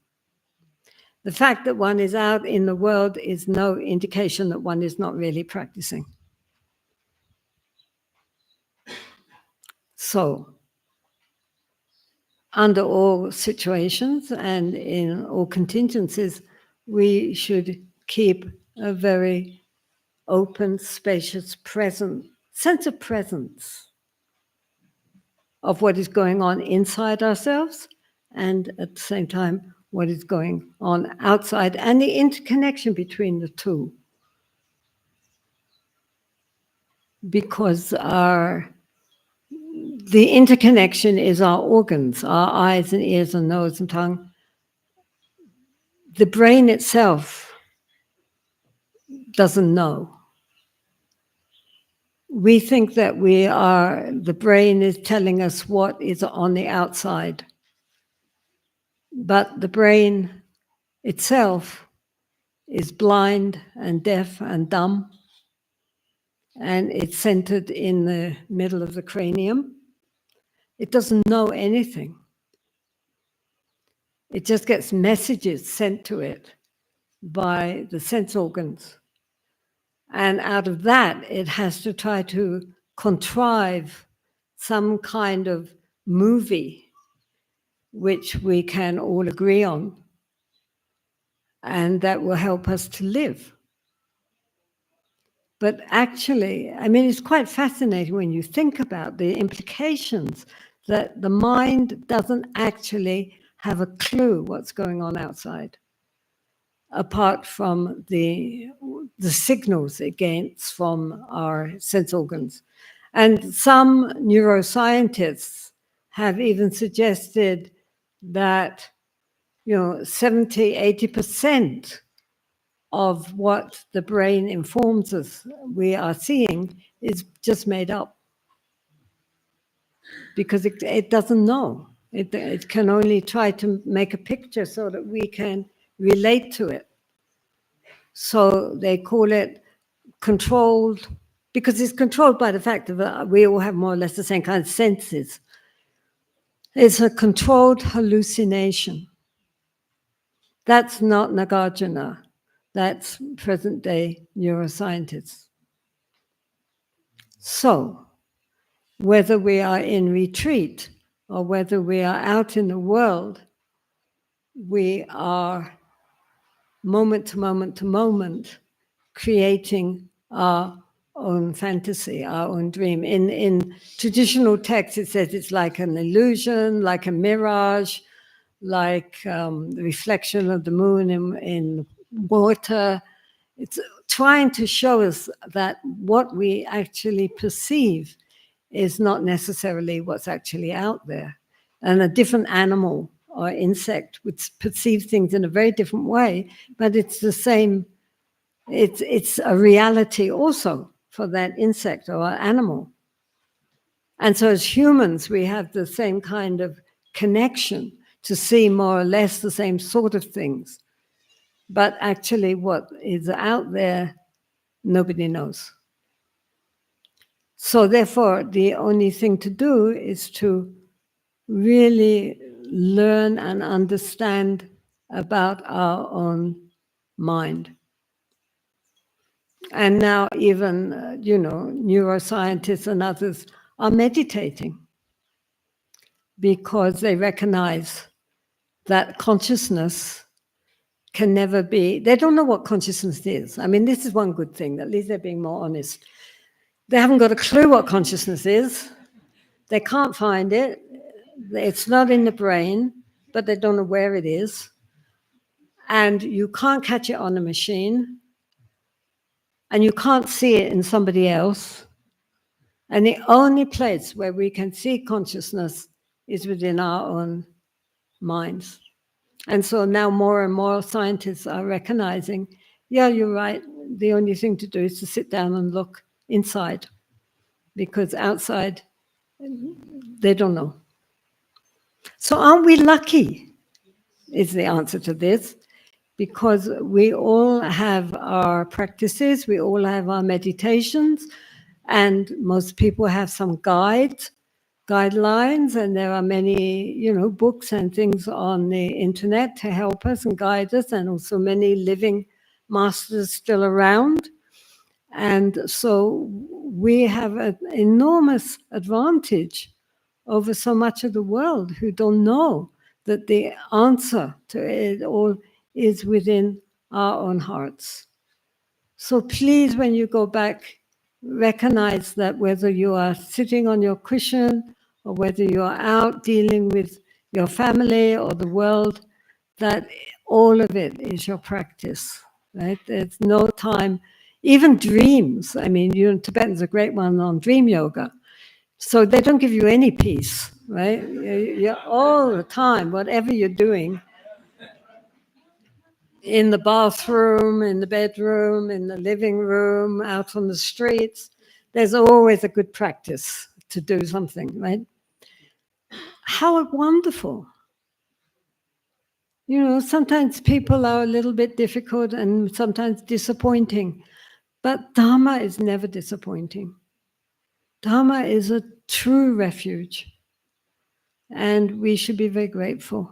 The fact that one is out in the world is no indication that one is not really practicing. So, under all situations and in all contingencies, we should keep a very open, spacious, present sense of presence of what is going on inside ourselves and at the same time what is going on outside and the interconnection between the two. Because the interconnection is our organs, our eyes and ears and nose and tongue. The brain itself doesn't know. We think that the brain is telling us what is on the outside. But the brain itself is blind and deaf and dumb. And it's centered in the middle of the cranium. It doesn't know anything. It just gets messages sent to it by the sense organs. And out of that, it has to try to contrive some kind of movie which we can all agree on, and that will help us to live. But actually, I mean, it's quite fascinating when you think about the implications that the mind doesn't actually have a clue what's going on outside, apart from the signals it gets from our sense organs. And some neuroscientists have even suggested that 70, 80% of what the brain informs us we are seeing is just made up. Because it doesn't know. It can only try to make a picture so that we can relate to it. So they call it controlled, because it's controlled by the fact that we all have more or less the same kind of senses. It's a controlled hallucination. That's not Nagarjuna. That's present-day neuroscientists. So, whether we are in retreat or whether we are out in the world, we are moment to moment to moment creating our own fantasy, our own dream. In traditional texts, it says it's like an illusion, like a mirage, like the reflection of the moon in water. It's trying to show us that what we actually perceive is not necessarily what's actually out there. And a different animal or insect would perceive things in a very different way, but it's the same, it's a reality also for that insect or animal. And so as humans, we have the same kind of connection to see more or less the same sort of things. But actually what is out there, nobody knows. So therefore, the only thing to do is to really learn and understand about our own mind. And now even, neuroscientists and others are meditating because they recognize that consciousness can never be, they don't know what consciousness is. I mean, this is one good thing, at least they're being more honest. They haven't got a clue what consciousness is. They can't find it. It's not in the brain, but they don't know where it is. And you can't catch it on a machine. And you can't see it in somebody else. And the only place where we can see consciousness is within our own minds. And so now more and more scientists are recognizing, yeah, you're right. The only thing to do is to sit down and look inside, because outside, they don't know. So aren't we lucky, is the answer to this, because we all have our practices, we all have our meditations, and most people have some guidelines, and there are many, books and things on the internet to help us and guide us, and also many living masters still around. And so we have an enormous advantage over so much of the world who don't know that the answer to it all is within our own hearts. So please, when you go back, recognize that whether you are sitting on your cushion or whether you are out dealing with your family or the world, that all of it is your practice, right? There's no time, even dreams. I mean, Tibetan's a great one on dream yoga. So they don't give you any peace, right? You're all the time, whatever you're doing, in the bathroom, in the bedroom, in the living room, out on the streets, there's always a good practice to do something, right? How wonderful. Sometimes people are a little bit difficult and sometimes disappointing, but Dharma is never disappointing. Dharma is a true refuge, and we should be very grateful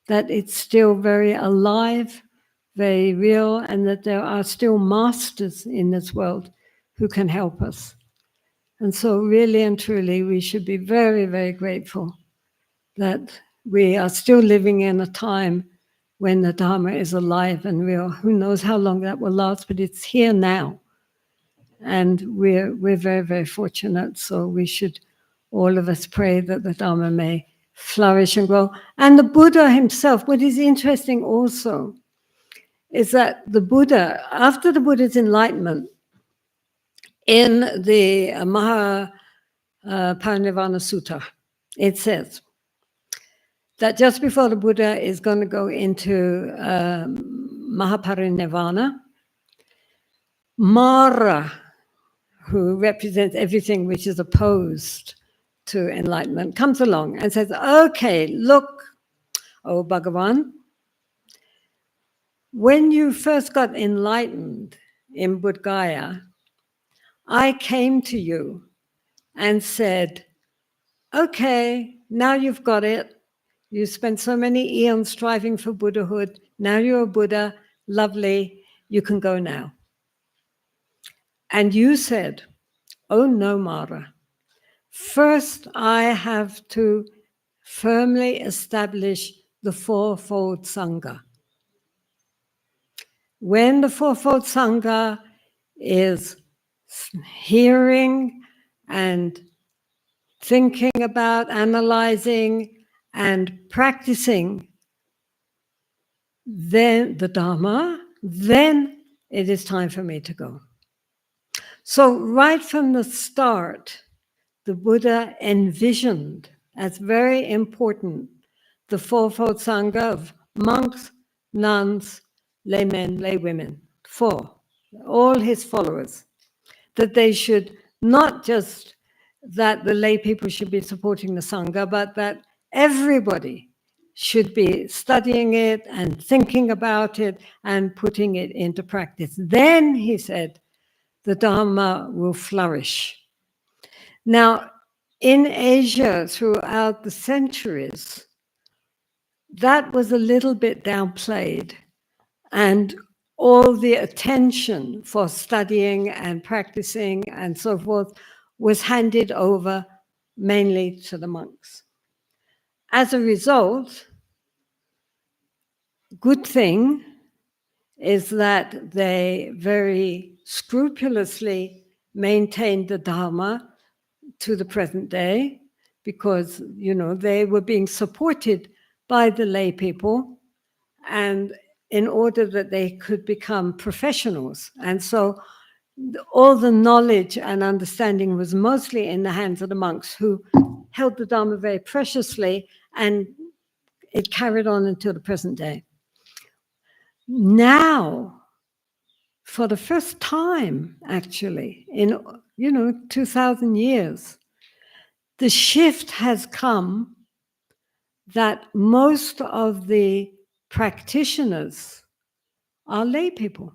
that it's still very alive, very real, and that there are still masters in this world who can help us. And so really and truly, we should be very, very grateful that we are still living in a time when the Dharma is alive and real. Who knows how long that will last, but it's here now. And we're very, very fortunate. So we should, all of us, pray that the Dharma may flourish and grow. And the Buddha himself, what is interesting also is that the Buddha, after the Buddha's enlightenment, in the Mahaparinirvana Sutta, it says that just before the Buddha is going to go into Mahaparinirvana, Mara, who represents everything which is opposed to enlightenment, comes along and says, okay, look, oh Bhagavan, when you first got enlightened in Bodh Gaya, I came to you and said, okay, now you've got it. You spent so many eons striving for Buddhahood. Now you're a Buddha, lovely, you can go now. And you said, oh no, Mara. First, I have to firmly establish the Fourfold Sangha. When the Fourfold Sangha is hearing and thinking about, analyzing, and practicing then the Dharma, then it is time for me to go. So right from the start, the Buddha envisioned as very important the Fourfold Sangha of monks, nuns, laymen, laywomen, all his followers, that they should not just that the lay people should be supporting the Sangha, but that everybody should be studying it and thinking about it and putting it into practice. Then, he said, the Dharma will flourish. Now, in Asia, throughout the centuries, that was a little bit downplayed, and all the attention for studying and practicing and so forth was handed over mainly to the monks. As a result, good thing is that they very scrupulously maintained the Dharma to the present day, because they were being supported by the lay people, and in order that they could become professionals. And so all the knowledge and understanding was mostly in the hands of the monks, who held the Dharma very preciously, and it carried on until the present day. Now, for the first time, actually, in 2,000 years, the shift has come that most of the practitioners are lay people.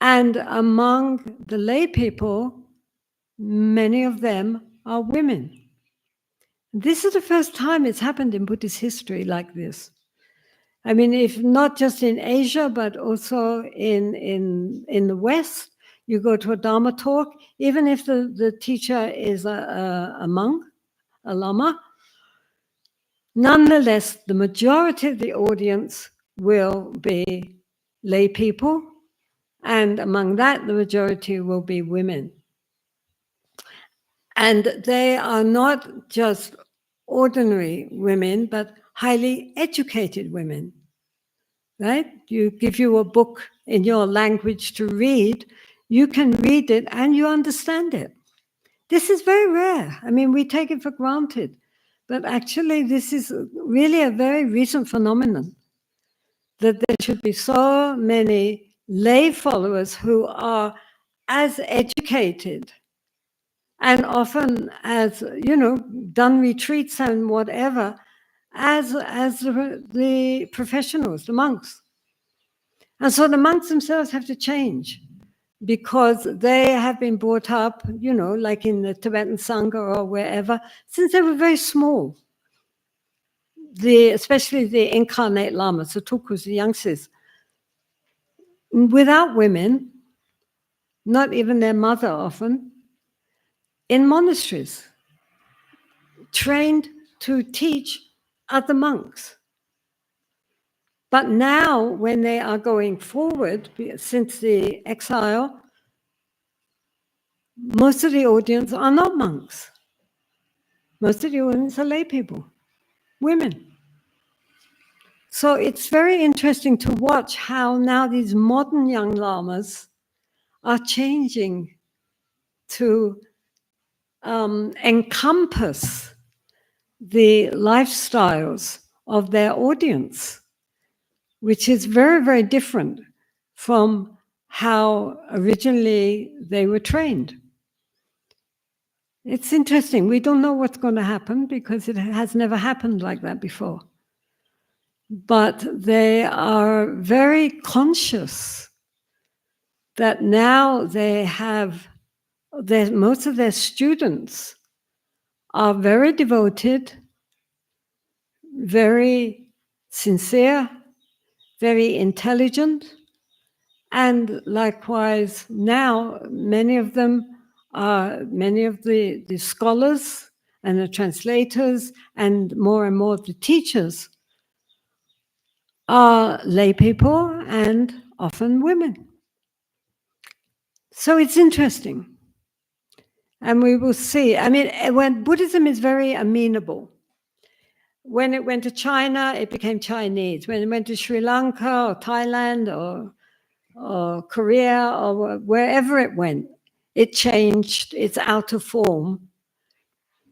And among the lay people, many of them are women. This is the first time it's happened in Buddhist history like this. I mean, if not just in Asia, but also in the West, you go to a Dharma talk, even if the teacher is a monk, a lama, nonetheless, the majority of the audience will be lay people, and among that, the majority will be women. And they are not just ordinary women, but highly educated women, right? You give you a book in your language to read, you can read it and you understand it. This is very rare. I mean, we take it for granted, but actually this is really a very recent phenomenon, that there should be so many lay followers who are as educated and often as, done retreats and whatever, as the professionals, the monks. And so the monks themselves have to change because they have been brought up, like in the Tibetan Sangha or wherever, since they were very small. Especially the incarnate lamas, the tulkus, the youngsters, without women, not even their mother often, in monasteries, trained to teach other monks. But now, when they are going forward, since the exile, most of the audience are not monks. Most of the audience are lay people, women. So it's very interesting to watch how now these modern young lamas are changing to encompass the lifestyles of their audience, which is very, very different from how originally they were trained. It's interesting. We don't know what's going to happen because it has never happened like that before. But they are very conscious that now they have, most of their students are very devoted, very sincere, very intelligent, and likewise now many of them are, many of the scholars and the translators and more the teachers are lay people and often women. So it's interesting. And we will see. I mean, when Buddhism is very amenable. When it went to China, it became Chinese. When it went to Sri Lanka or Thailand or Korea or wherever it went, it changed its outer form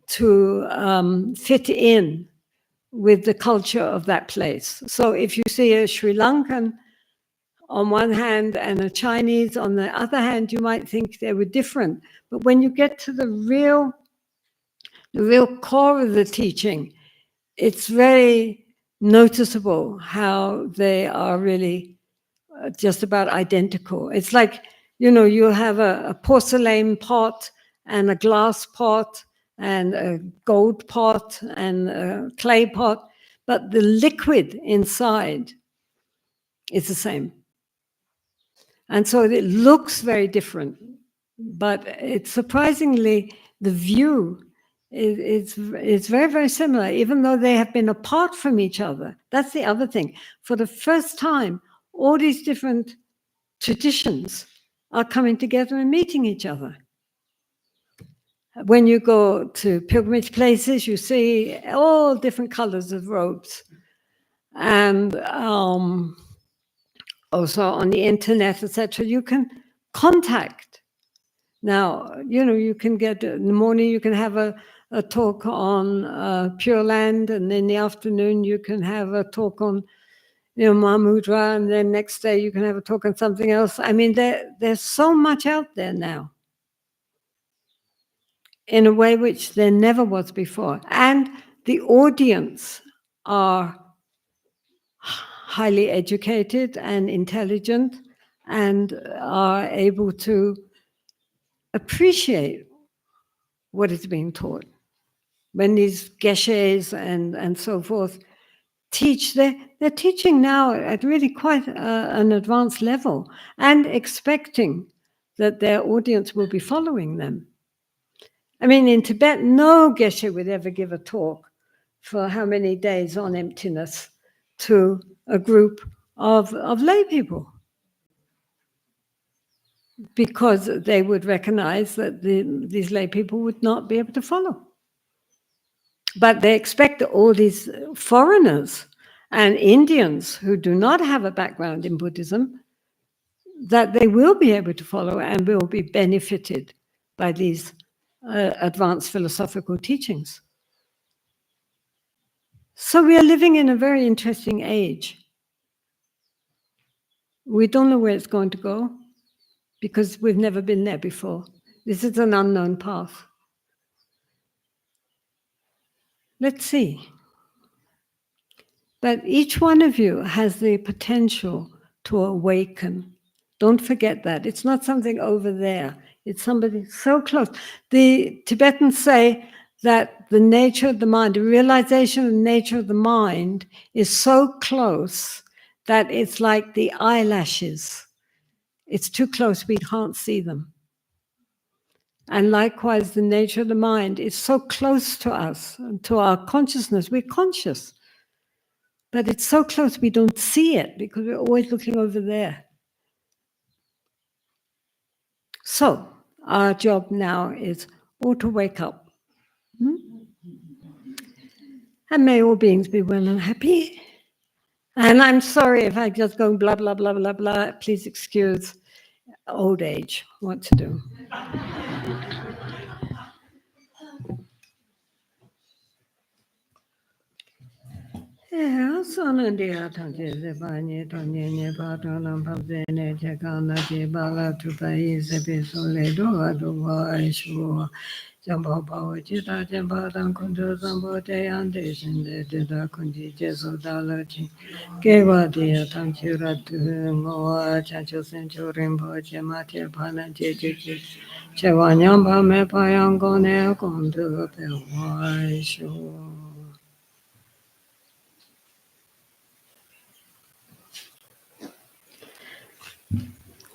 to fit in with the culture of that place. So if you see a Sri Lankan on one hand and a Chinese on the other hand, you might think they were different. But when you get to the real core of the teaching, it's very noticeable how they are really just about identical. It's like, you have a porcelain pot and a glass pot and a gold pot and a clay pot, but the liquid inside is the same. And so it looks very different, but it's surprisingly, the view is very, very similar, even though they have been apart from each other. That's the other thing. For the first time, all these different traditions are coming together and meeting each other. When you go to pilgrimage places, you see all different colors of robes. And also on the internet, etc., you can contact. Now, you can get, in the morning, you can have a talk on Pure Land, and in the afternoon, you can have a talk on, Mahamudra, and then next day, you can have a talk on something else. I mean, there's so much out there now in a way which there never was before. And the audience are highly educated and intelligent and are able to appreciate what is being taught. When these geshes and so forth teach, they're teaching now at really quite an advanced level and expecting that their audience will be following them. I mean, in Tibet, no geshe would ever give a talk for how many days on emptiness to a group of lay people, because they would recognize that these lay people would not be able to follow. But they expect all these foreigners and Indians who do not have a background in Buddhism, that they will be able to follow and will be benefited by these advanced philosophical teachings. So we are living in a very interesting age. We don't know where it's going to go because we've never been there before. This is an unknown path. Let's see. But each one of you has the potential to awaken. Don't forget that. It's not something over there. It's somebody so close. The Tibetans say that the nature of the mind, the realization of the nature of the mind is so close that it's like the eyelashes. It's too close, we can't see them. And likewise, the nature of the mind is so close to us, to our consciousness. We're conscious. But it's so close we don't see it because we're always looking over there. So our job now is all to wake up. And may all beings be well and happy. And I'm sorry if I just go blah, blah, blah, blah, blah. Please excuse old age, what to do. Jamba Bawa Jita Jamba Dan Kundu Zambo Dayande Sinde Dida Kundi Jesu Dalachi Geva Dia Tanchira Moa Chacho Sencho Rimbo Jemati Pana Jeji Chewanyamba Me Payango Ne Kundu Pewa Shu.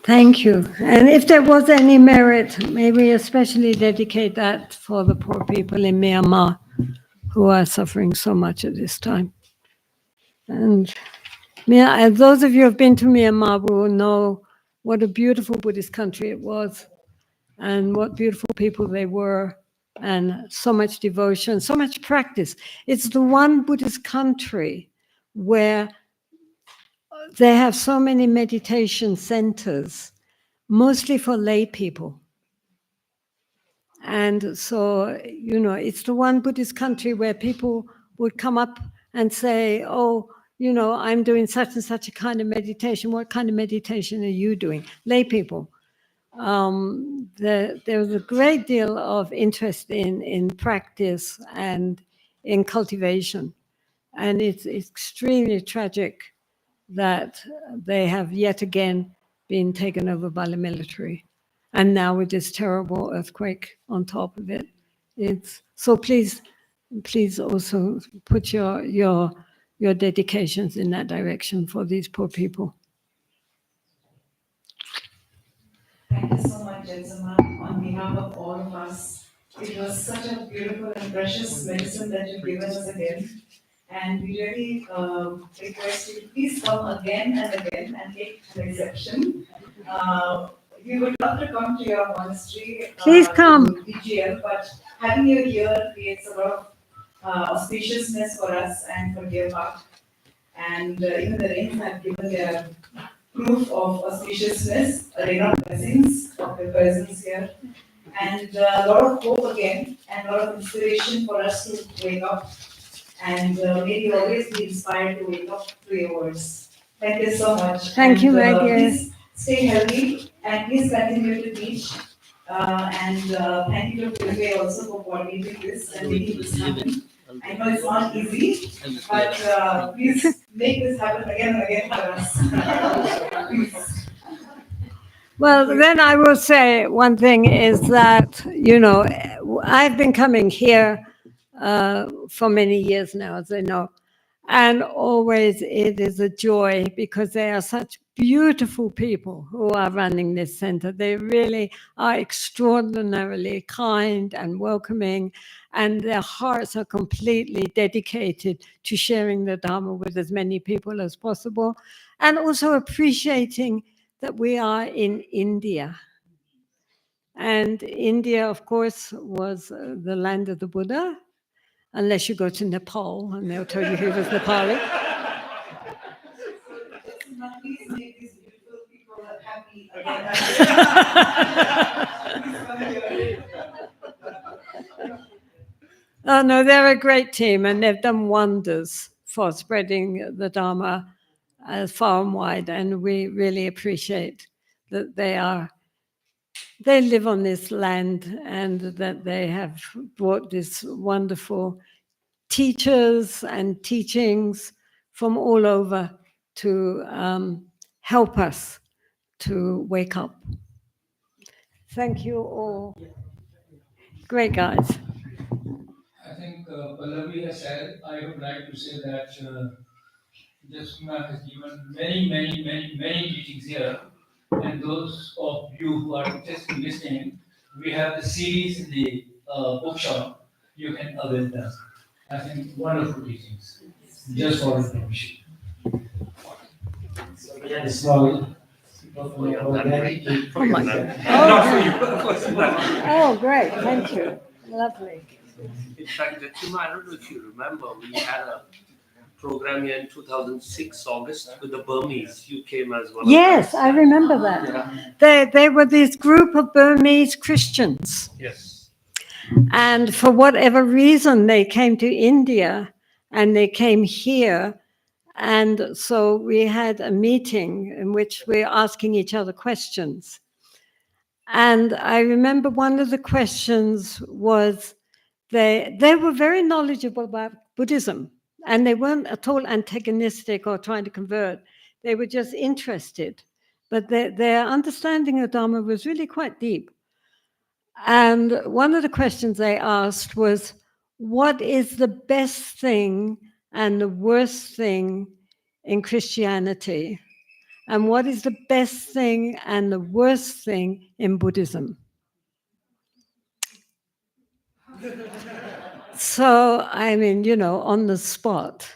Thank you. And if there was any merit, may we especially dedicate that for the poor people in Myanmar who are suffering so much at this time. And those of you who have been to Myanmar will know what a beautiful Buddhist country it was and what beautiful people they were, and so much devotion, so much practice. It's the one Buddhist country where they have so many meditation centers, mostly for lay people. And so, it's the one Buddhist country where people would come up and say, oh, I'm doing such and such a kind of meditation. What kind of meditation are you doing? Lay people. There was a great deal of interest in practice and in cultivation. And it's extremely tragic that they have yet again been taken over by the military. And now with this terrible earthquake on top of it. So please also put your dedications in that direction for these poor people. Thank you so much, Jetsunma, on behalf of all of us. It was such a beautiful and precious medicine that you've given us again. And we really request you to please come again and again and take an reception. We would love to come to your monastery. Please come. To DGL, but having you here creates a lot of auspiciousness for us and for Dear Heart. And even the rains have given their proof of auspiciousness, rain of blessings of your presence here, and a lot of hope again, and a lot of inspiration for us to wake up. And may you always be inspired to wake up to your words. Thank you so much. Thank you, my dear. Please stay healthy and please continue to teach. And thank you to Kulve also for coordinating this and making this happen. I know it's not easy, but please make this happen again and again for us. Please. Well, then I will say one thing is that, I've been coming here for many years now, as I know, and always it is a joy because they are such beautiful people who are running this center. They really are extraordinarily kind and welcoming, and their hearts are completely dedicated to sharing the Dharma with as many people as possible, and also appreciating that we are in India. And India, of course, was the land of the Buddha, unless you go to Nepal, and they'll tell you he was Nepali. Please make these beautiful people happy again. Oh, no, they're a great team, and they've done wonders for spreading the Dharma far and wide, and we really appreciate that they live on this land and that they have brought this wonderful teachers and teachings from all over to help us to wake up. Thank you all. Great guys. I think Pallavi has said, I would like to say that Jetsunma has given many teachings here. And those of you who are just listening, we have the series in the bookshop. You can avail them. I think wonderful teachings. Just for information. So we had a small Oh, great. Thank you. Lovely. In fact, Jetsunma, I don't know if you remember, we had a program here in 2006 August with the Burmese. You came as one. Yes, I remember that. Yeah. They were this group of Burmese Christians. Yes. And for whatever reason, they came to India and they came here. And so we had a meeting in which we're asking each other questions. And I remember one of the questions was they were very knowledgeable about Buddhism, and they weren't at all antagonistic or trying to convert. They were just interested. But their understanding of Dharma was really quite deep. And one of the questions they asked was, what is the best thing and the worst thing in Christianity? And what is the best thing and the worst thing in Buddhism? So, I mean, on the spot.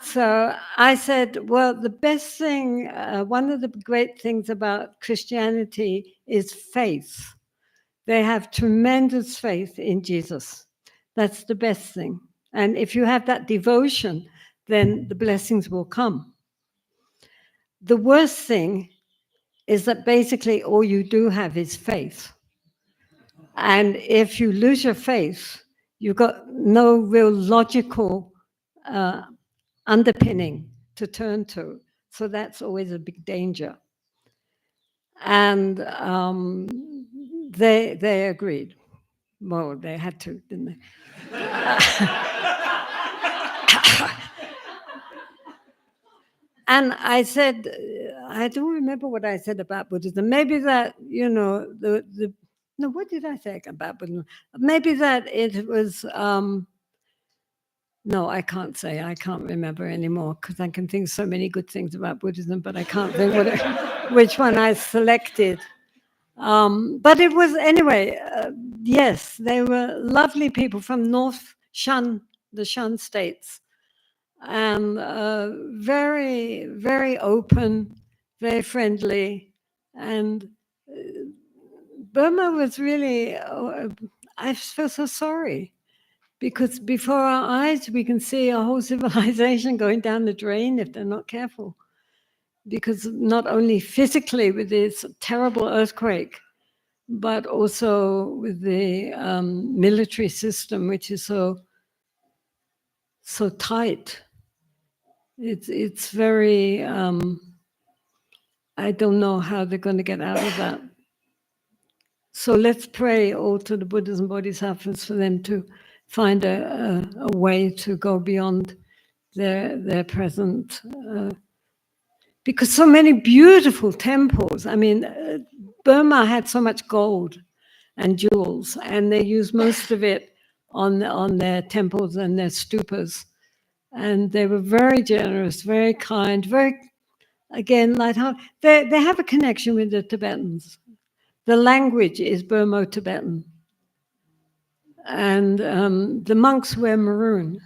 So I said, well, the best thing, one of the great things about Christianity is faith. They have tremendous faith in Jesus. That's the best thing. And if you have that devotion, then the blessings will come. The worst thing is that basically all you do have is faith. And if you lose your faith, you've got no real logical underpinning to turn to. So that's always a big danger. And they agreed. Well, they had to, didn't they? And I said, I don't remember what I said about Buddhism. Maybe that, no, what did I say about Buddhism? Maybe that it was, no, I can't say. I can't remember anymore because I can think so many good things about Buddhism, but I can't think which one I selected. But it was, anyway, yes, they were lovely people from North Shan, the Shan states. And very, very open, very friendly. And Burma was really, I feel so sorry because before our eyes, we can see a whole civilization going down the drain if they're not careful. Because not only physically with this terrible earthquake, but also with the military system, which is so tight. It's very, I don't know how they're going to get out of that. So let's pray all to the Buddhas and Bodhisattvas for them to find a way to go beyond they're present. Because so many beautiful temples. I mean, Burma had so much gold and jewels, and they used most of it on their temples and their stupas. And they were very generous, very kind, very, again, lighthearted. They have a connection with the Tibetans. The language is Burmo-Tibetan. And the monks wear maroon.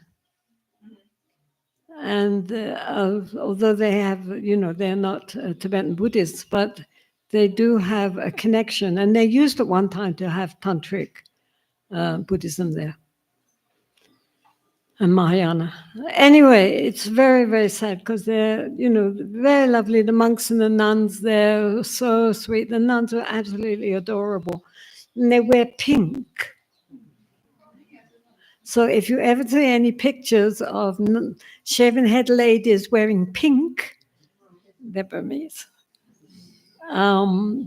And although they have, they're not Tibetan Buddhists, but they do have a connection. And they used at one time to have Tantric Buddhism there. And Mahayana. Anyway, it's very, very sad because they're, very lovely. The monks and the nuns, they're so sweet. The nuns are absolutely adorable. And they wear pink. So if you ever see any pictures of shaven head ladies wearing pink, they're Burmese.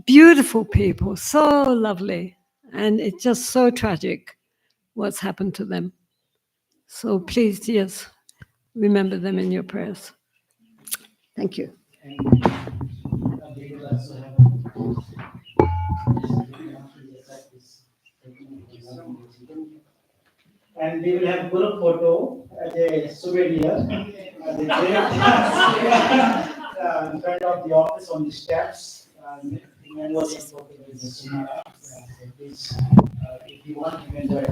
Beautiful people, so lovely. And it's just so tragic what's happened to them. So please, yes, remember them in your prayers. Thank you. And we will have group photo as a souvenir in front of the office on the steps. Remember the Jetsunma. Please, if you want, you can join.